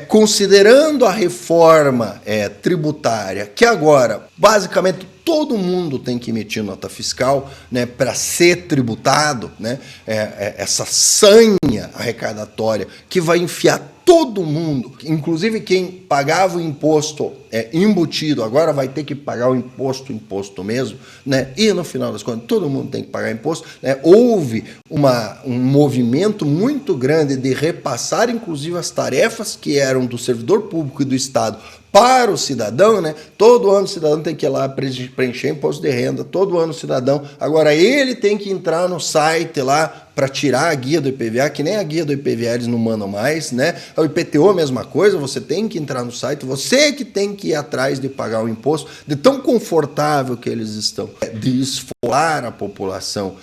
considerando a reforma tributária, que agora, basicamente, todo mundo tem que emitir nota fiscal, né, para ser tributado, né, essa sanha arrecadatória que vai enfiar todo mundo, inclusive quem pagava o imposto embutido, agora vai ter que pagar o imposto mesmo, né? E no final das contas, todo mundo tem que pagar imposto, né? Houve um movimento muito grande de repassar, inclusive, as tarefas que eram do servidor público e do Estado para o cidadão, né? Todo ano o cidadão tem que ir lá preencher imposto de renda, todo ano o cidadão. Agora ele tem que entrar no site lá para tirar a guia do IPVA, que nem a guia do IPVA eles não mandam mais, né? O IPTU a mesma coisa, você tem que entrar no site, você que tem que ir atrás de pagar o imposto, de tão confortável que eles estão, de esfolar a população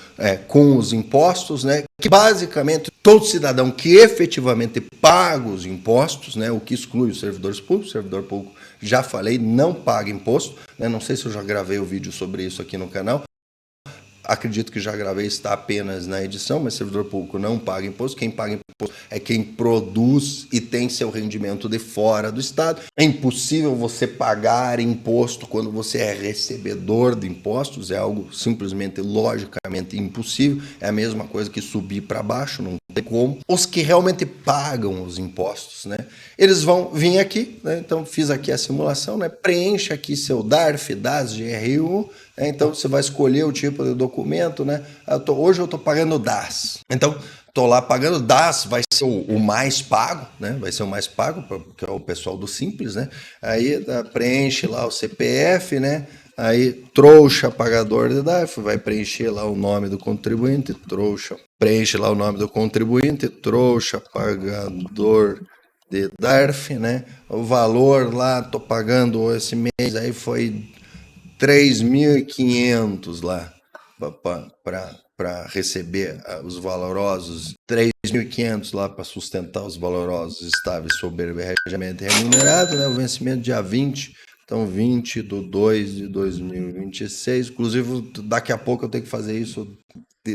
com os impostos, né? Que basicamente todo cidadão que efetivamente paga os impostos, né? O que exclui os servidores públicos, o servidor público, já falei, não paga imposto, né? Não sei se eu já gravei o vídeo sobre isso aqui no canal. Acredito que já gravei, está apenas na edição, mas servidor público não paga imposto. Quem paga imposto é quem produz e tem seu rendimento de fora do Estado. É impossível você pagar imposto quando você é recebedor de impostos, é algo simplesmente, logicamente impossível. É a mesma coisa que subir para baixo, não tem como. Os que realmente pagam os impostos, né? Eles vão vir aqui, né? Então fiz aqui a simulação, né? Preencha aqui seu DARF, DAS, GRU. Então você vai escolher o tipo de documento, né? Hoje eu estou pagando DAS. Então estou lá pagando DAS, vai ser o mais pago, né? Vai ser o mais pago, que é o pessoal do Simples, né? Aí preenche lá o CPF, né? Aí trouxa pagador de DARF, vai preencher lá o nome do contribuinte, trouxa. Preenche lá o nome do contribuinte, trouxa pagador de DARF, né? O valor lá, estou pagando esse mês, aí foi 3.500 lá para receber os valorosos, 3.500 lá para sustentar os valorosos estáveis soberbamente remunerados, né? O vencimento dia 20, então 20/2/2026, inclusive daqui a pouco eu tenho que fazer isso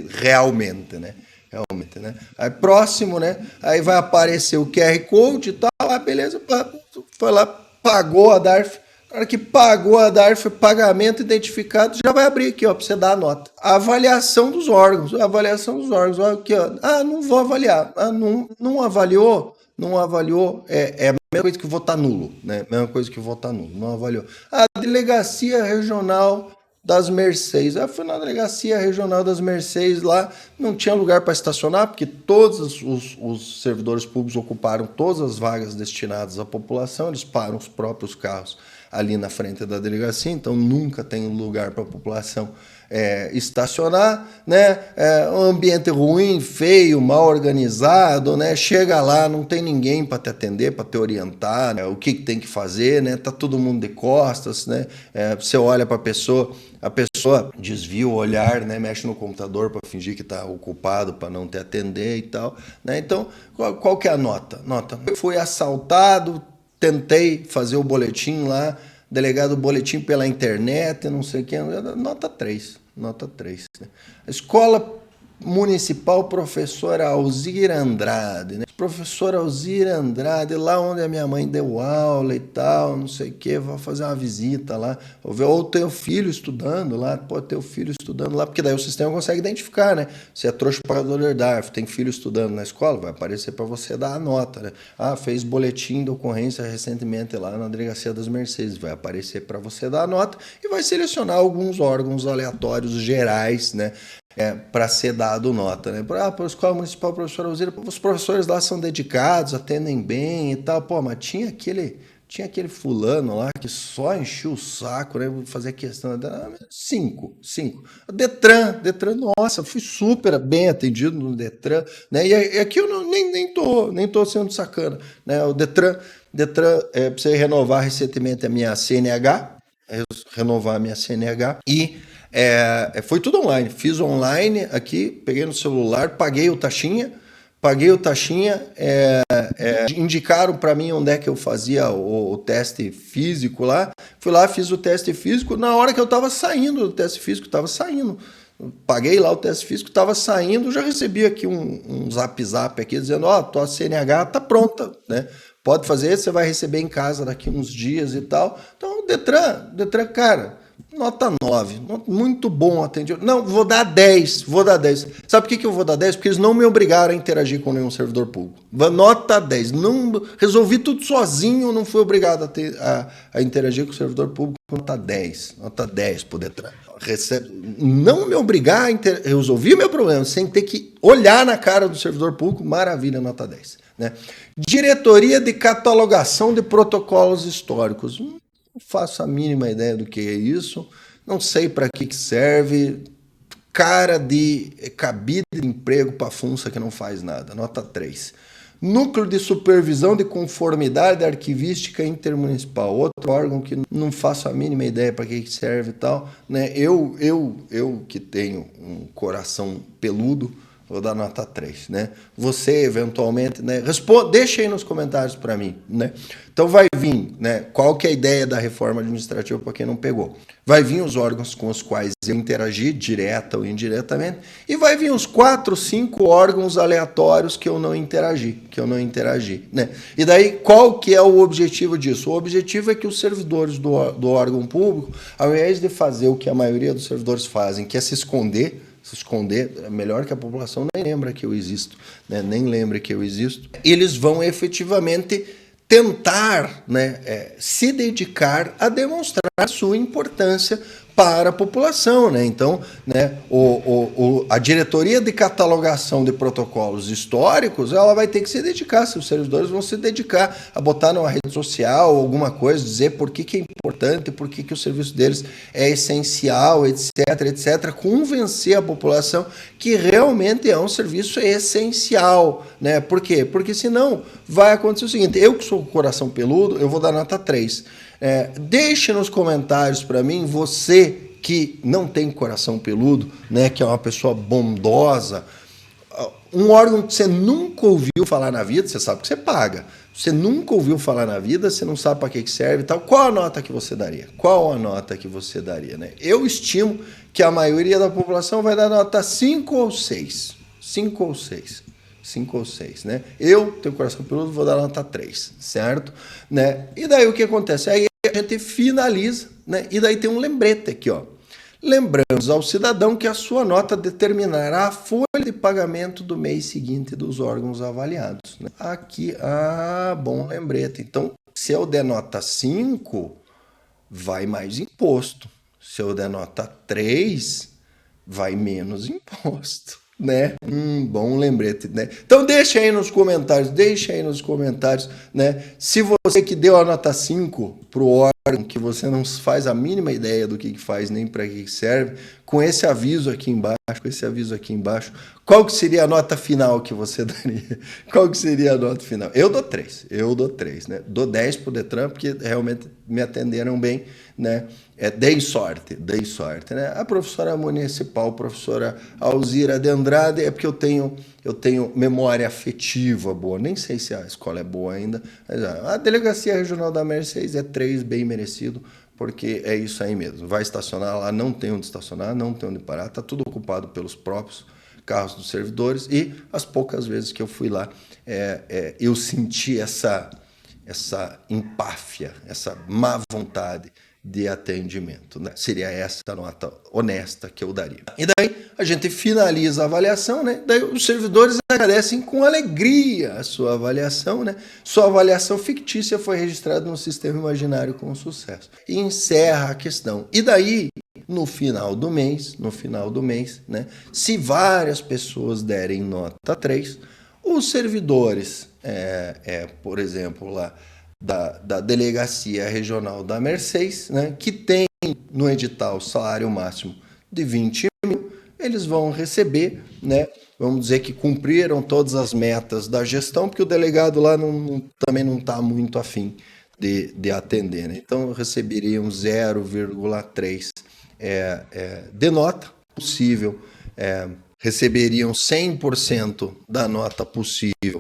realmente, né? Realmente, né? Aí próximo, né? Aí vai aparecer o QR Code e tal, beleza, foi lá, pagou a DARF. Na hora que pagou a DARF, pagamento identificado, já vai abrir aqui, ó, para você dar a nota. A avaliação dos órgãos, olha aqui, ó. Ah, não vou avaliar. Ah, não avaliou, é a mesma coisa que votar nulo, né? Mesma coisa que votar nulo, não avaliou. A Delegacia Regional das Mercês. Eu fui na Delegacia Regional das Mercês lá, não tinha lugar para estacionar, porque todos os servidores públicos ocuparam todas as vagas destinadas à população, eles param os próprios carros ali na frente da delegacia, então nunca tem lugar para a população estacionar, né? Um ambiente ruim, feio, mal organizado, né? Chega lá, não tem ninguém para te atender, para te orientar, né? O que tem que fazer, né? Tá todo mundo de costas, né? Você olha para a pessoa desvia o olhar, né? Mexe no computador para fingir que está ocupado, para não te atender e tal, né? Então, qual que é a nota? Eu fui assaltado, tentei fazer o boletim lá, delegado boletim pela internet, não sei o que, nota 3. Né? Escola Municipal Professora Alzira Andrade, né? Professora Alzira Andrade, lá onde a minha mãe deu aula e tal, não sei o que, vou fazer uma visita lá, ou teu filho estudando lá, pode ter o filho estudando lá, porque daí o sistema consegue identificar, né? Se é trouxa pagador de DARF, tem filho estudando na escola, vai aparecer para você dar a nota, né? Ah, fez boletim de ocorrência recentemente lá na Delegacia das Mercês, vai aparecer para você dar a nota e vai selecionar alguns órgãos aleatórios gerais, né? Para ser dado nota, né? Para a Escola Municipal Professora Alzira, os professores lá são dedicados, atendem bem e tal, pô, mas tinha aquele fulano lá que só enchia o saco, né? Fazer questão de 5. Detran, nossa, fui super bem atendido no Detran, né? E aqui eu nem tô sendo sacana, né? O Detran precisei renovar recentemente a minha CNH, e foi tudo online. Fiz online aqui, peguei no celular, paguei o taxinha, indicaram para mim onde é que eu fazia o teste físico lá. Fui lá, fiz o teste físico. Na hora que eu estava saindo do teste físico, paguei lá o teste físico, estava saindo, já recebi aqui um zap aqui dizendo, tua CNH tá pronta, né? Pode fazer, você vai receber em casa daqui uns dias e tal. Então, Detran, cara, nota 9, muito bom atendimento. Não, vou dar 10. Sabe por que eu vou dar 10? Porque eles não me obrigaram a interagir com nenhum servidor público. Nota 10. Não, resolvi tudo sozinho, não fui obrigado a interagir com o servidor público. Nota 10. Nota 10 pro Detran. Não me obrigar a resolver meu problema sem ter que olhar na cara do servidor público. Maravilha, nota 10. Né? Diretoria de catalogação de protocolos históricos. Não faço a mínima ideia do que é isso, não sei para que serve, cara de cabide de emprego para funça que não faz nada, nota 3. Núcleo de supervisão de conformidade arquivística intermunicipal, outro órgão que não faço a mínima ideia para que serve e tal, né? Eu que tenho um coração peludo, vou dar nota 3, né? Você, eventualmente, né? Deixa aí nos comentários para mim, né? Então vai vir, né? Qual que é a ideia da reforma administrativa para quem não pegou? Vai vir os órgãos com os quais eu interagi, direta ou indiretamente, e vai vir os 4, 5 órgãos aleatórios que eu não interagi, né? E daí, qual que é o objetivo disso? O objetivo é que os servidores do órgão público, ao invés de fazer o que a maioria dos servidores fazem, que é se esconder, é melhor que a população nem lembra que eu existo, né? Nem lembre que eu existo. Eles vão efetivamente tentar, né, se dedicar a demonstrar a sua importância para a população, né? Então, né, a diretoria de catalogação de protocolos históricos, ela vai ter que se dedicar, seus servidores vão se dedicar a botar numa rede social alguma coisa, dizer por que é importante, por que o serviço deles é essencial, etc, convencer a população que realmente é um serviço essencial, né? Por quê? Porque senão vai acontecer o seguinte, eu que sou coração peludo, eu vou dar nota 3. Deixe nos comentários para mim, você que não tem coração peludo, né, que é uma pessoa bondosa, um órgão que você nunca ouviu falar na vida, você sabe que você paga, você nunca ouviu falar na vida, você não sabe para que serve e tal, qual a nota que você daria? Né? Eu estimo que a maioria da população vai dar nota 5 ou 6. 5 ou 6, né? Eu tenho coração peludo, vou dar nota 3, certo? Né? E daí o que acontece? Aí a gente finaliza, né? E daí tem um lembrete aqui, ó. Lembramos ao cidadão que a sua nota determinará a folha de pagamento do mês seguinte dos órgãos avaliados, né? Aqui, bom lembrete. Então, se eu der nota 5, vai mais imposto. Se eu der nota 3, vai menos imposto, né? Bom lembrete, né? Então deixa aí nos comentários, né? Se você que deu a nota 5 pro órgão, que você não faz a mínima ideia do que faz, nem para que serve, com esse aviso aqui embaixo, qual que seria a nota final que você daria? Qual que seria a nota final? Eu dou 3, né? Dou 10 pro Detran, porque realmente me atenderam bem, né? Dei sorte, né? A professora municipal, professora Alzira de Andrade, é porque eu tenho memória afetiva boa, nem sei se a escola é boa ainda, mas a Delegacia Regional da Mercedes é 3, bem merecido, porque é isso aí mesmo, vai estacionar lá, não tem onde estacionar, não tem onde parar, está tudo ocupado pelos próprios carros dos servidores, e as poucas vezes que eu fui lá, eu senti essa empáfia, essa má vontade de atendimento, né? Seria essa a nota honesta que eu daria. E daí a gente finaliza a avaliação, né? Daí os servidores agradecem com alegria a sua avaliação, né? Sua avaliação fictícia foi registrada no sistema imaginário com sucesso. E encerra a questão. E daí, no final do mês, né? Se várias pessoas derem nota 3, os servidores, por exemplo, lá da Delegacia Regional da Mercedes, né, que tem no edital salário máximo de 20 mil, eles vão receber, né, vamos dizer que cumpriram todas as metas da gestão, porque o delegado lá também não está muito afim de atender, né? Então receberiam 0,3 de nota possível, receberiam 100% da nota possível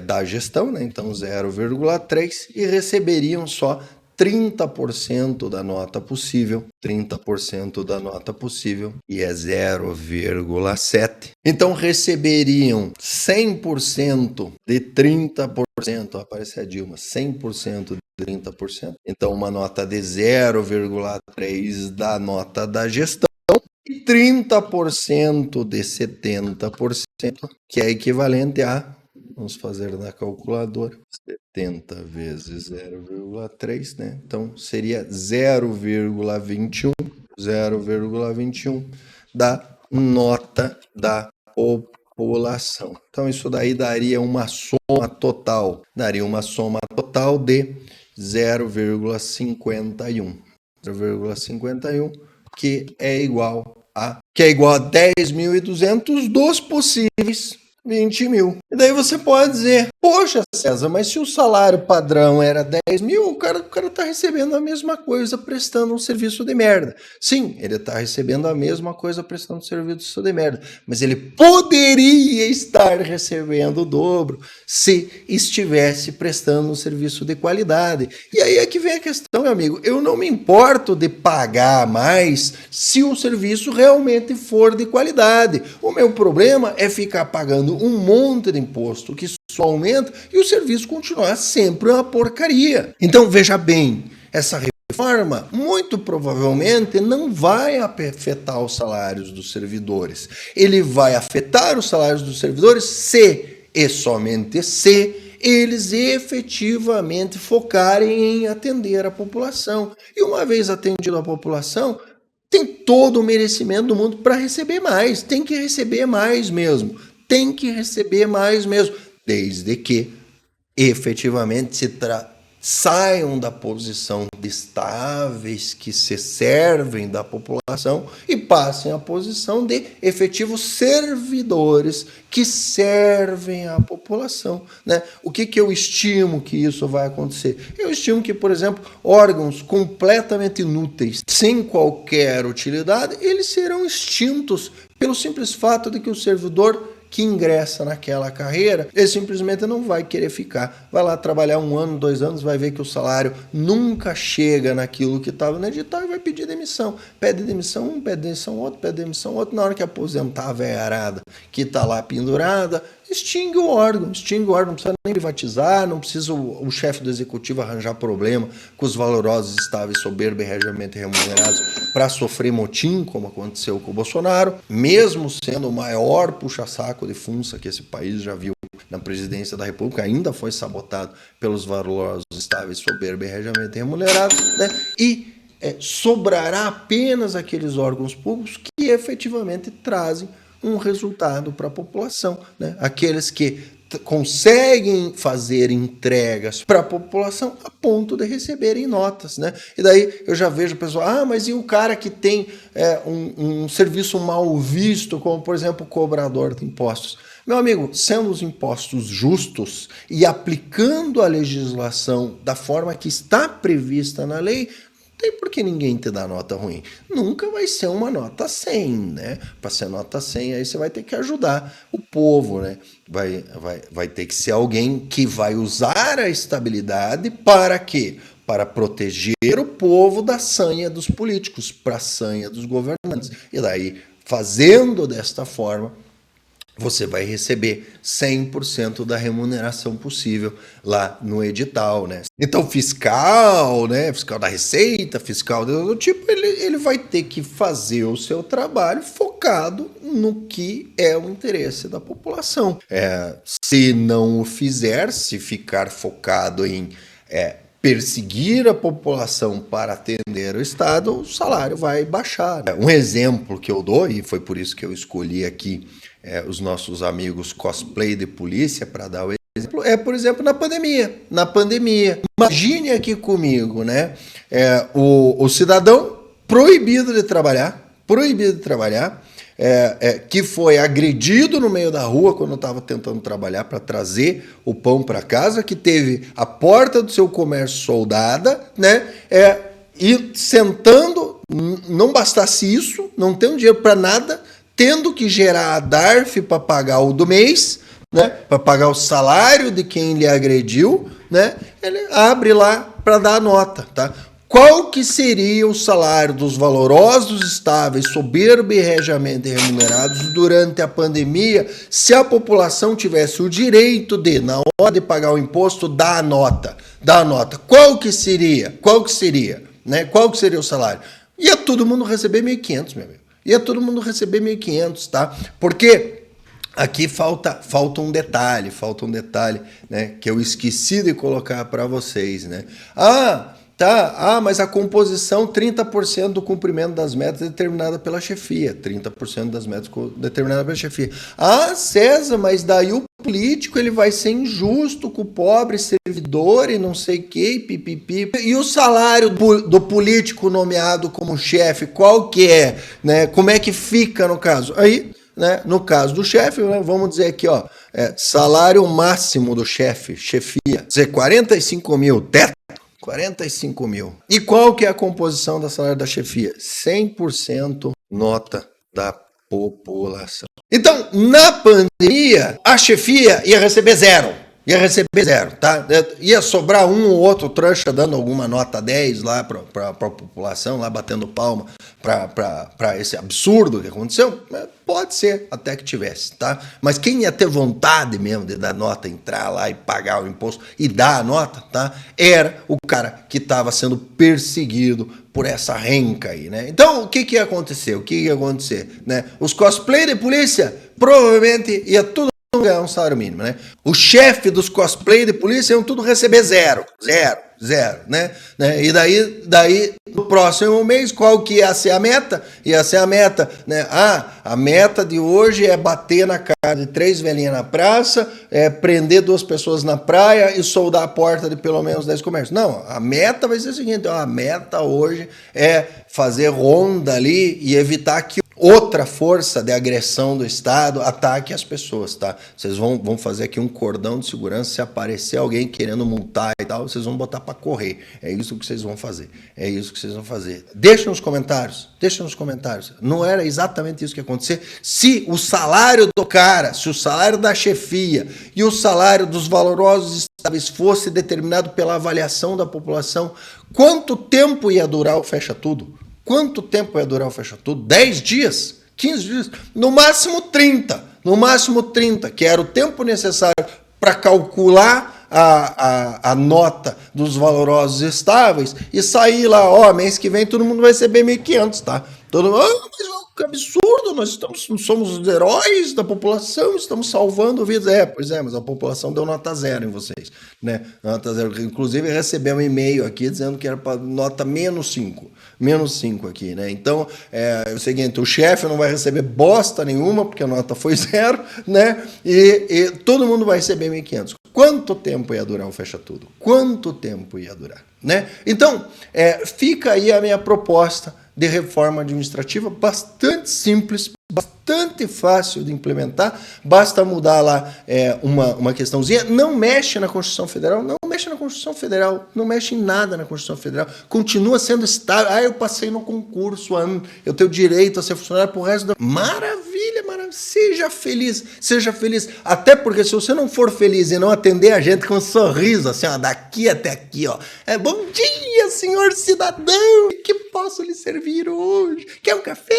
da gestão, né? Então 0,3, e receberiam só 30% da nota possível, 30% da nota possível, e é 0,7. Então receberiam 100% de 30%, aparece a Dilma, 100% de 30%. Então uma nota de 0,3 da nota da gestão e 30% de 70%, que é equivalente a, vamos fazer na calculadora, 70 vezes 0,3, né? Então seria 0,21 da nota da população. Então isso daí daria uma soma total de 0,51. 0,51, que é igual a 10.200 dos possíveis 20 mil. E daí você pode dizer, poxa, César, mas se o salário padrão era 10 mil, o cara tá recebendo a mesma coisa prestando um serviço de merda. Sim, ele tá recebendo a mesma coisa prestando um serviço de merda, mas ele poderia estar recebendo o dobro se estivesse prestando um serviço de qualidade. E aí é que vem a questão, meu amigo, eu não me importo de pagar mais se o serviço realmente for de qualidade. O meu problema é ficar pagando um monte de imposto que só aumenta e o serviço continuar sempre uma porcaria. Então veja bem, essa reforma muito provavelmente não vai afetar os salários dos servidores. Ele vai afetar os salários dos servidores se e somente se eles efetivamente focarem em atender a população. E uma vez atendido a população, tem todo o merecimento do mundo para receber mais. Tem que receber mais mesmo. Desde que efetivamente saiam da posição de estáveis que se servem da população e passem à posição de efetivos servidores que servem à população, né? O que eu estimo que isso vai acontecer? Eu estimo que, por exemplo, órgãos completamente inúteis, sem qualquer utilidade, eles serão extintos pelo simples fato de que o servidor que ingressa naquela carreira, ele simplesmente não vai querer ficar. Vai lá trabalhar 1 ano, 2 anos, vai ver que o salário nunca chega naquilo que estava no edital e vai pedir demissão. Pede demissão um, pede demissão outro, pede demissão outro. Na hora que aposentar a velha arada que está lá pendurada, extingue o órgão, não precisa nem privatizar, não precisa o chefe do executivo arranjar problema com os valorosos estáveis, soberbos e regiamente remunerados para sofrer motim, como aconteceu com o Bolsonaro, mesmo sendo o maior puxa-saco de funça que esse país já viu na presidência da República, ainda foi sabotado pelos valorosos estáveis, soberbos e regiamente remunerados, né? E sobrará apenas aqueles órgãos públicos que efetivamente trazem um resultado para a população, né? Aqueles que conseguem fazer entregas para a população a ponto de receberem notas, né? E daí eu já vejo o pessoal, mas e o cara que tem um serviço mal visto, como por exemplo o cobrador de impostos? Meu amigo, sendo os impostos justos e aplicando a legislação da forma que está prevista na lei, tem por que ninguém te dá nota ruim. Nunca vai ser uma nota 100, né? Para ser nota 100, aí você vai ter que ajudar o povo, né? Vai ter que ser alguém que vai usar a estabilidade para quê? Para proteger o povo da sanha dos políticos, para a sanha dos governantes. E daí, fazendo desta forma, você vai receber 100% da remuneração possível lá no edital, né? Então, fiscal, né? Fiscal da Receita, fiscal do tipo, ele vai ter que fazer o seu trabalho focado no que é o interesse da população. Se não o fizer, se ficar focado em perseguir a população para atender o Estado, o salário vai baixar. Um exemplo que eu dou, e foi por isso que eu escolhi aqui os nossos amigos cosplay de polícia para dar o exemplo, por exemplo, na pandemia. Imagine aqui comigo, né? O cidadão proibido de trabalhar, que foi agredido no meio da rua quando estava tentando trabalhar para trazer o pão para casa, que teve a porta do seu comércio soldada, né? E sentando, não bastasse isso, não tendo dinheiro para nada, tendo que gerar a DARF para pagar o do mês, né? Para pagar o salário de quem lhe agrediu, né? Ele abre lá dar a nota, tá? Qual que seria o salário dos valorosos, estáveis, soberbo e regiamente remunerados durante a pandemia se a população tivesse o direito de, na hora de pagar o imposto, dar a nota? Dar a nota. Qual que seria? Qual que seria? Né? Qual que seria o salário? Ia todo mundo receber 1.500, meu amigo. Ia todo mundo receber 1.500, tá? Porque aqui falta um detalhe, né, que eu esqueci de colocar para vocês, né? Mas a composição, 30% do cumprimento das metas é determinada pela chefia. 30% das metas determinada pela chefia. César, mas daí o político ele vai ser injusto com o pobre servidor e não sei o que, pipipi. E o salário do político nomeado como chefe, qual que é? Né? Como é que fica no caso? Aí, né, no caso do chefe, né, vamos dizer aqui, ó, salário máximo do chefe, chefia, dizer 45 mil, teto. 45 mil. E qual que é a composição da salário da chefia? 100% nota da população. Então, na pandemia, a chefia ia receber zero. Tá? Ia sobrar um ou outro trouxa dando alguma nota 10 lá para a população, lá batendo palma para esse absurdo que aconteceu. Pode ser até que tivesse, tá? Mas quem ia ter vontade mesmo de dar nota, entrar lá e pagar o imposto e dar a nota, tá? Era o cara que estava sendo perseguido por essa renca aí, né? Então, o que ia acontecer? Né? Os cosplay de polícia provavelmente ia tudo ganhar um salário mínimo, né? O chefe dos cosplay de polícia iam tudo receber zero, né? E daí no próximo mês, qual que ia ser a meta? Ia ser a meta, né? A meta de hoje é bater na cara de 3 velhinhas na praça, prender 2 pessoas na praia e soldar a porta de pelo menos 10 comércios. Não, a meta vai ser o seguinte, a meta hoje é fazer ronda ali e evitar que outra força de agressão do Estado ataque as pessoas, tá? Vocês vão fazer aqui um cordão de segurança, se aparecer alguém querendo multar e tal, vocês vão botar para correr. É isso que vocês vão fazer. Deixa nos comentários. Não era exatamente isso que ia acontecer? Se o salário do cara, se o salário da chefia e o salário dos valorosos estáveis fosse determinado pela avaliação da população, quanto tempo ia durar o fecha tudo? 10 dias? 15 dias? No máximo 30, que era o tempo necessário para calcular a nota dos valorosos estáveis e sair lá, mês que vem todo mundo vai receber 1.500, tá? Todo mundo, mas que absurdo, nós somos os heróis da população, estamos salvando vidas. Pois é, mas a população deu nota 0 em vocês, né? Nota 0. Inclusive, recebemos um e-mail aqui dizendo que era para nota -5 aqui, né? Então, é o seguinte, o chefe não vai receber bosta nenhuma, porque a nota foi 0, né? E todo mundo vai receber 1.500. Quanto tempo ia durar o fecha tudo? Né? Então, fica aí a minha proposta de reforma administrativa, bastante simples, bastante fácil de implementar, basta mudar lá uma questãozinha, não mexe na Constituição Federal, não mexe em nada na Constituição Federal, continua sendo estável. Eu passei no concurso, eu tenho direito a ser funcionário pro resto da... Maravilha, seja feliz, até porque se você não for feliz e não atender a gente com um sorriso, assim, daqui até aqui, bom dia, senhor cidadão, que posso lhe servir hoje? Quer um café?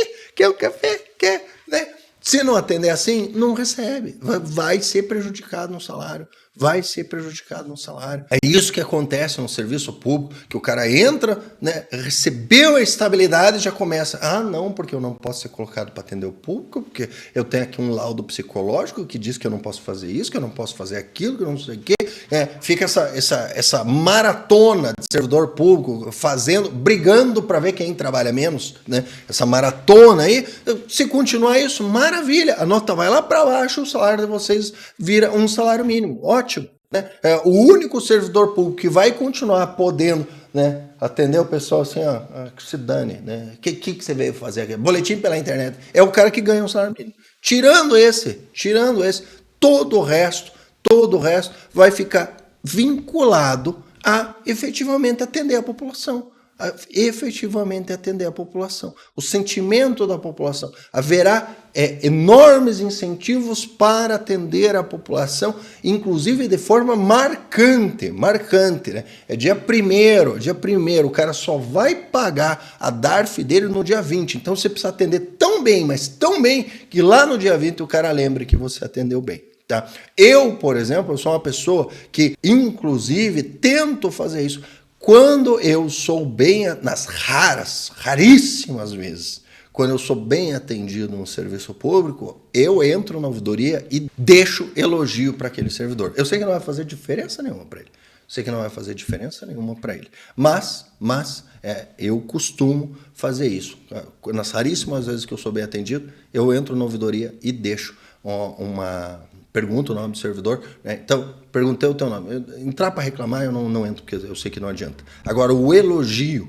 Quer, né? Se não atender assim, não recebe. Vai ser prejudicado no salário. É isso que acontece no serviço público, que o cara entra, né, recebeu a estabilidade e já começa. Não, porque eu não posso ser colocado para atender o público, porque eu tenho aqui um laudo psicológico que diz que eu não posso fazer isso, que eu não posso fazer aquilo, que eu não sei o quê. Fica essa maratona de servidor público brigando para ver quem trabalha menos, né? Essa maratona aí, se continuar isso, maravilha, a nota vai lá para baixo, o salário de vocês vira um salário mínimo, ótimo, né? O único servidor público que vai continuar podendo, né, atender o pessoal assim, que se dane, né? Que você veio fazer aqui? Boletim pela internet, é o cara que ganha um salário mínimo. Tirando esse, todo o resto vai ficar vinculado a efetivamente atender a população. efetivamente atender a população, o sentimento da população. Haverá enormes incentivos para atender a população, inclusive de forma marcante, né? É dia 1º, o cara só vai pagar a DARF dele no dia 20, então você precisa atender tão bem, mas tão bem, que lá no dia 20 o cara lembre que você atendeu bem. Tá? Eu, por exemplo, eu sou uma pessoa que, inclusive, tento fazer isso. Quando eu sou bem, nas raríssimas vezes, quando eu sou bem atendido no serviço público, eu entro na ouvidoria e deixo elogio para aquele servidor. Eu sei que não vai fazer diferença nenhuma para ele. Mas eu costumo fazer isso. Nas raríssimas vezes que eu sou bem atendido, eu entro na ouvidoria e deixo pergunto o nome do servidor, né? Então, perguntei o teu nome. Entrar para reclamar, eu não entro, porque eu sei que não adianta. Agora, o elogio,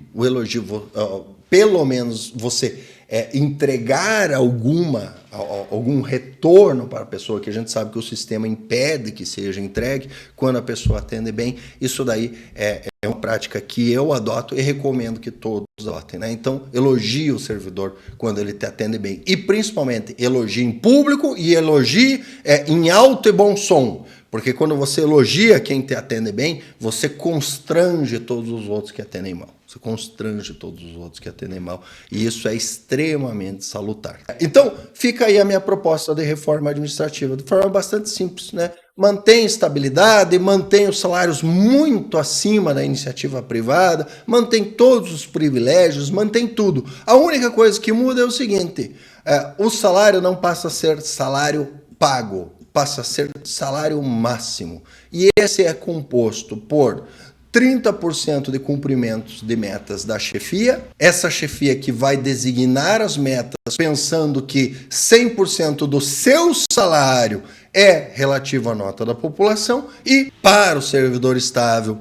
pelo menos você entregar algum retorno para a pessoa, que a gente sabe que o sistema impede que seja entregue, quando a pessoa atende bem, isso daí é uma prática que eu adoto e recomendo que todos adotem, né? Então, elogie o servidor quando ele te atende bem. E, principalmente, elogie em público e elogie em alto e bom som. Porque quando você elogia quem te atende bem, você constrange todos os outros que atendem mal. E isso é extremamente salutar. Então, fica aí a minha proposta de reforma administrativa, de forma bastante simples, né? Mantém estabilidade, mantém os salários muito acima da iniciativa privada, mantém todos os privilégios, mantém tudo. A única coisa que muda é o seguinte, o salário não passa a ser salário pago, passa a ser salário máximo. E esse é composto por 30% de cumprimentos de metas da chefia, essa chefia que vai designar as metas pensando que 100% do seu salário é relativo à nota da população, e para o servidor estável,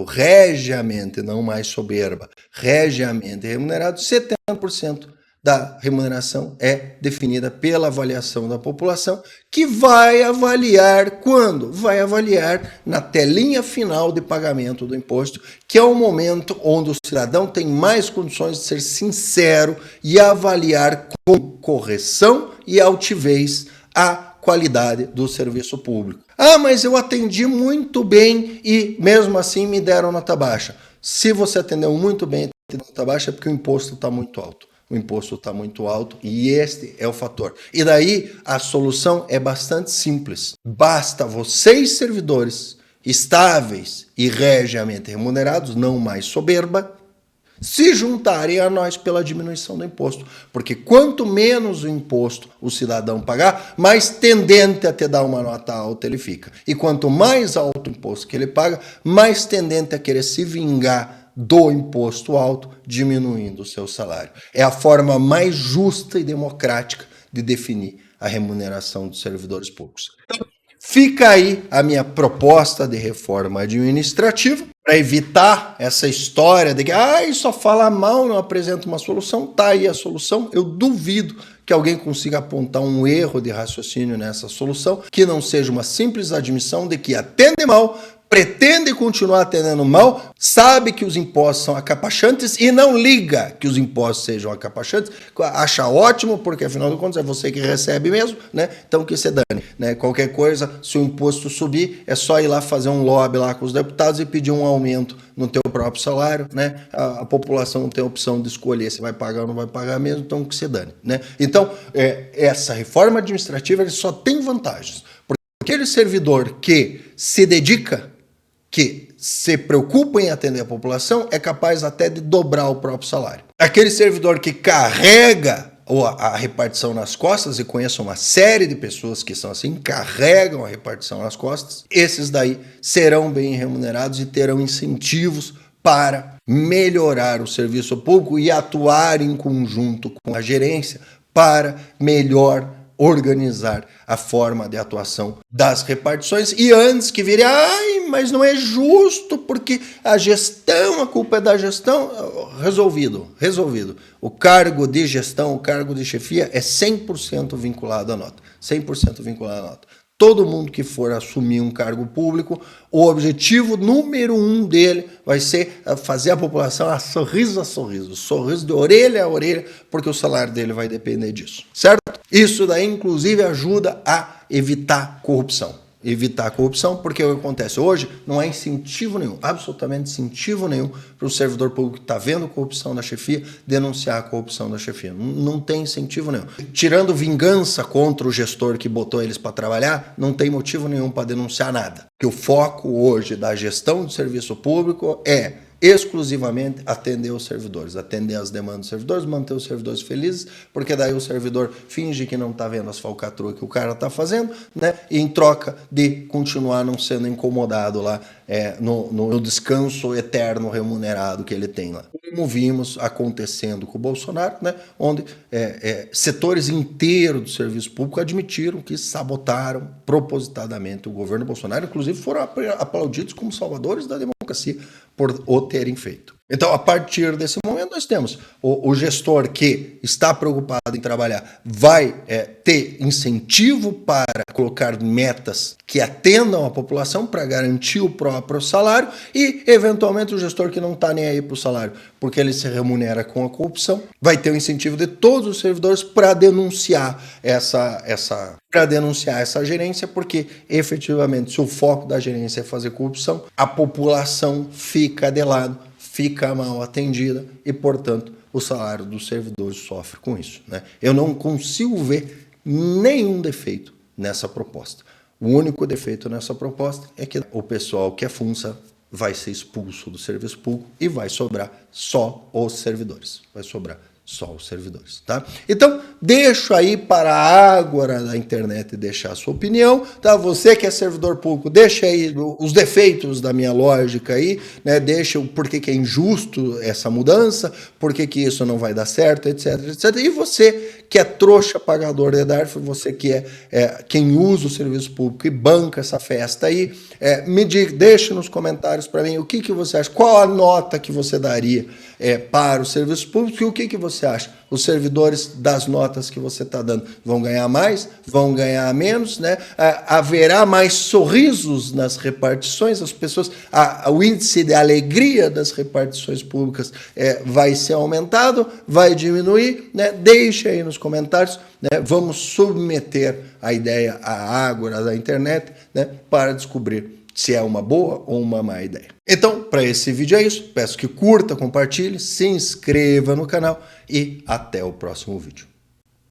regiamente, não mais soberba, regiamente remunerado, 70% da remuneração é definida pela avaliação da população, que vai avaliar quando? Vai avaliar na telinha final de pagamento do imposto, que é o momento onde o cidadão tem mais condições de ser sincero e avaliar com correção e altivez a qualidade do serviço público. Ah, mas eu atendi muito bem e mesmo assim me deram nota baixa. Se você atendeu muito bem e teve nota baixa é porque o imposto está muito alto. E este é o fator. E daí a solução é bastante simples. Basta vocês, servidores estáveis e regiamente remunerados, não mais soberba, se juntarem a nós pela diminuição do imposto. Porque quanto menos o imposto o cidadão pagar, mais tendente a te dar uma nota alta ele fica. E quanto mais alto o imposto que ele paga, mais tendente a querer se vingar do imposto alto, diminuindo o seu salário. É a forma mais justa e democrática de definir a remuneração dos servidores públicos. Então, fica aí a minha proposta de reforma administrativa, para evitar essa história de que só fala mal, não apresenta uma solução. Tá aí a solução. Eu duvido que alguém consiga apontar um erro de raciocínio nessa solução, que não seja uma simples admissão de que atende mal, pretende continuar atendendo mal, sabe que os impostos são acapachantes e não liga que os impostos sejam acapachantes, acha ótimo, porque afinal de contas é você que recebe mesmo, né? Então que se dane, né? Qualquer coisa, se o imposto subir, é só ir lá fazer um lobby lá com os deputados e pedir um aumento no teu próprio salário, né? A população não tem a opção de escolher se vai pagar ou não vai pagar mesmo, então que se dane, né? Então, essa reforma administrativa ele só tem vantagens, porque aquele servidor que se dedica, que se preocupa em atender a população, é capaz até de dobrar o próprio salário. Aquele servidor que carrega a repartição nas costas, e conheço uma série de pessoas que são assim, carregam a repartição nas costas, esses daí serão bem remunerados e terão incentivos para melhorar o serviço público e atuar em conjunto com a gerência para melhor organizar a forma de atuação das repartições. E antes que vire, mas não é justo porque a gestão, a culpa é da gestão, resolvido. O cargo de gestão, o cargo de chefia é 100% vinculado à nota. 100% vinculado à nota. todo mundo que for assumir um cargo público, o objetivo número 1 dele vai ser fazer a população a sorriso, sorriso de orelha a orelha, porque o salário dele vai depender disso, certo? Isso daí, inclusive, ajuda a evitar corrupção. Evitar a corrupção, porque o que acontece hoje não há incentivo nenhum, absolutamente incentivo nenhum para o servidor público que está vendo corrupção da chefia denunciar a corrupção da chefia. Não tem incentivo nenhum. Tirando vingança contra o gestor que botou eles para trabalhar, não tem motivo nenhum para denunciar nada. Porque o foco hoje da gestão do serviço público é exclusivamente atender os servidores, atender as demandas dos servidores, manter os servidores felizes, porque daí o servidor finge que não está vendo as falcatruas que o cara está fazendo, né? E em troca de continuar não sendo incomodado lá no descanso eterno remunerado que ele tem lá. Como vimos acontecendo com o Bolsonaro, né? Onde setores inteiros do serviço público admitiram que sabotaram propositadamente o governo Bolsonaro, inclusive foram aplaudidos como salvadores da democracia por o terem feito. Então, a partir desse momento, nós temos o gestor que está preocupado em trabalhar, vai ter incentivo para colocar metas que atendam a população para garantir o próprio salário e, eventualmente, o gestor que não está nem aí para o salário, porque ele se remunera com a corrupção, vai ter o incentivo de todos os servidores para denunciar essa gerência, porque, efetivamente, se o foco da gerência é fazer corrupção, a população fica de lado, fica mal atendida e, portanto, o salário dos servidores sofre com isso, né? Eu não consigo ver nenhum defeito nessa proposta. O único defeito nessa proposta é que o pessoal que é funça vai ser expulso do serviço público e vai sobrar só os servidores. Vai sobrar só os servidores, tá? Então, deixo aí para a Ágora da internet deixar a sua opinião, tá? Você que é servidor público, deixa aí os defeitos da minha lógica aí, né? Deixa o porquê que é injusto essa mudança, porquê que isso não vai dar certo, etc, etc. E você que é trouxa pagador de DARF, você que é quem usa o serviço público e banca essa festa aí, me diga, deixa nos comentários para mim o que você acha, qual a nota que você daria para o serviço público e o que você acha? Os servidores das notas que você está dando vão ganhar mais? Vão ganhar menos? Né? Haverá mais sorrisos nas repartições? As pessoas, o índice de alegria das repartições públicas vai ser aumentado? Vai diminuir? Né? Deixe aí nos comentários. Né? Vamos submeter a ideia à Ágora da internet, né? Para descobrir se é uma boa ou uma má ideia. Então, para esse vídeo é isso. Peço que curta, compartilhe, se inscreva no canal e até o próximo vídeo.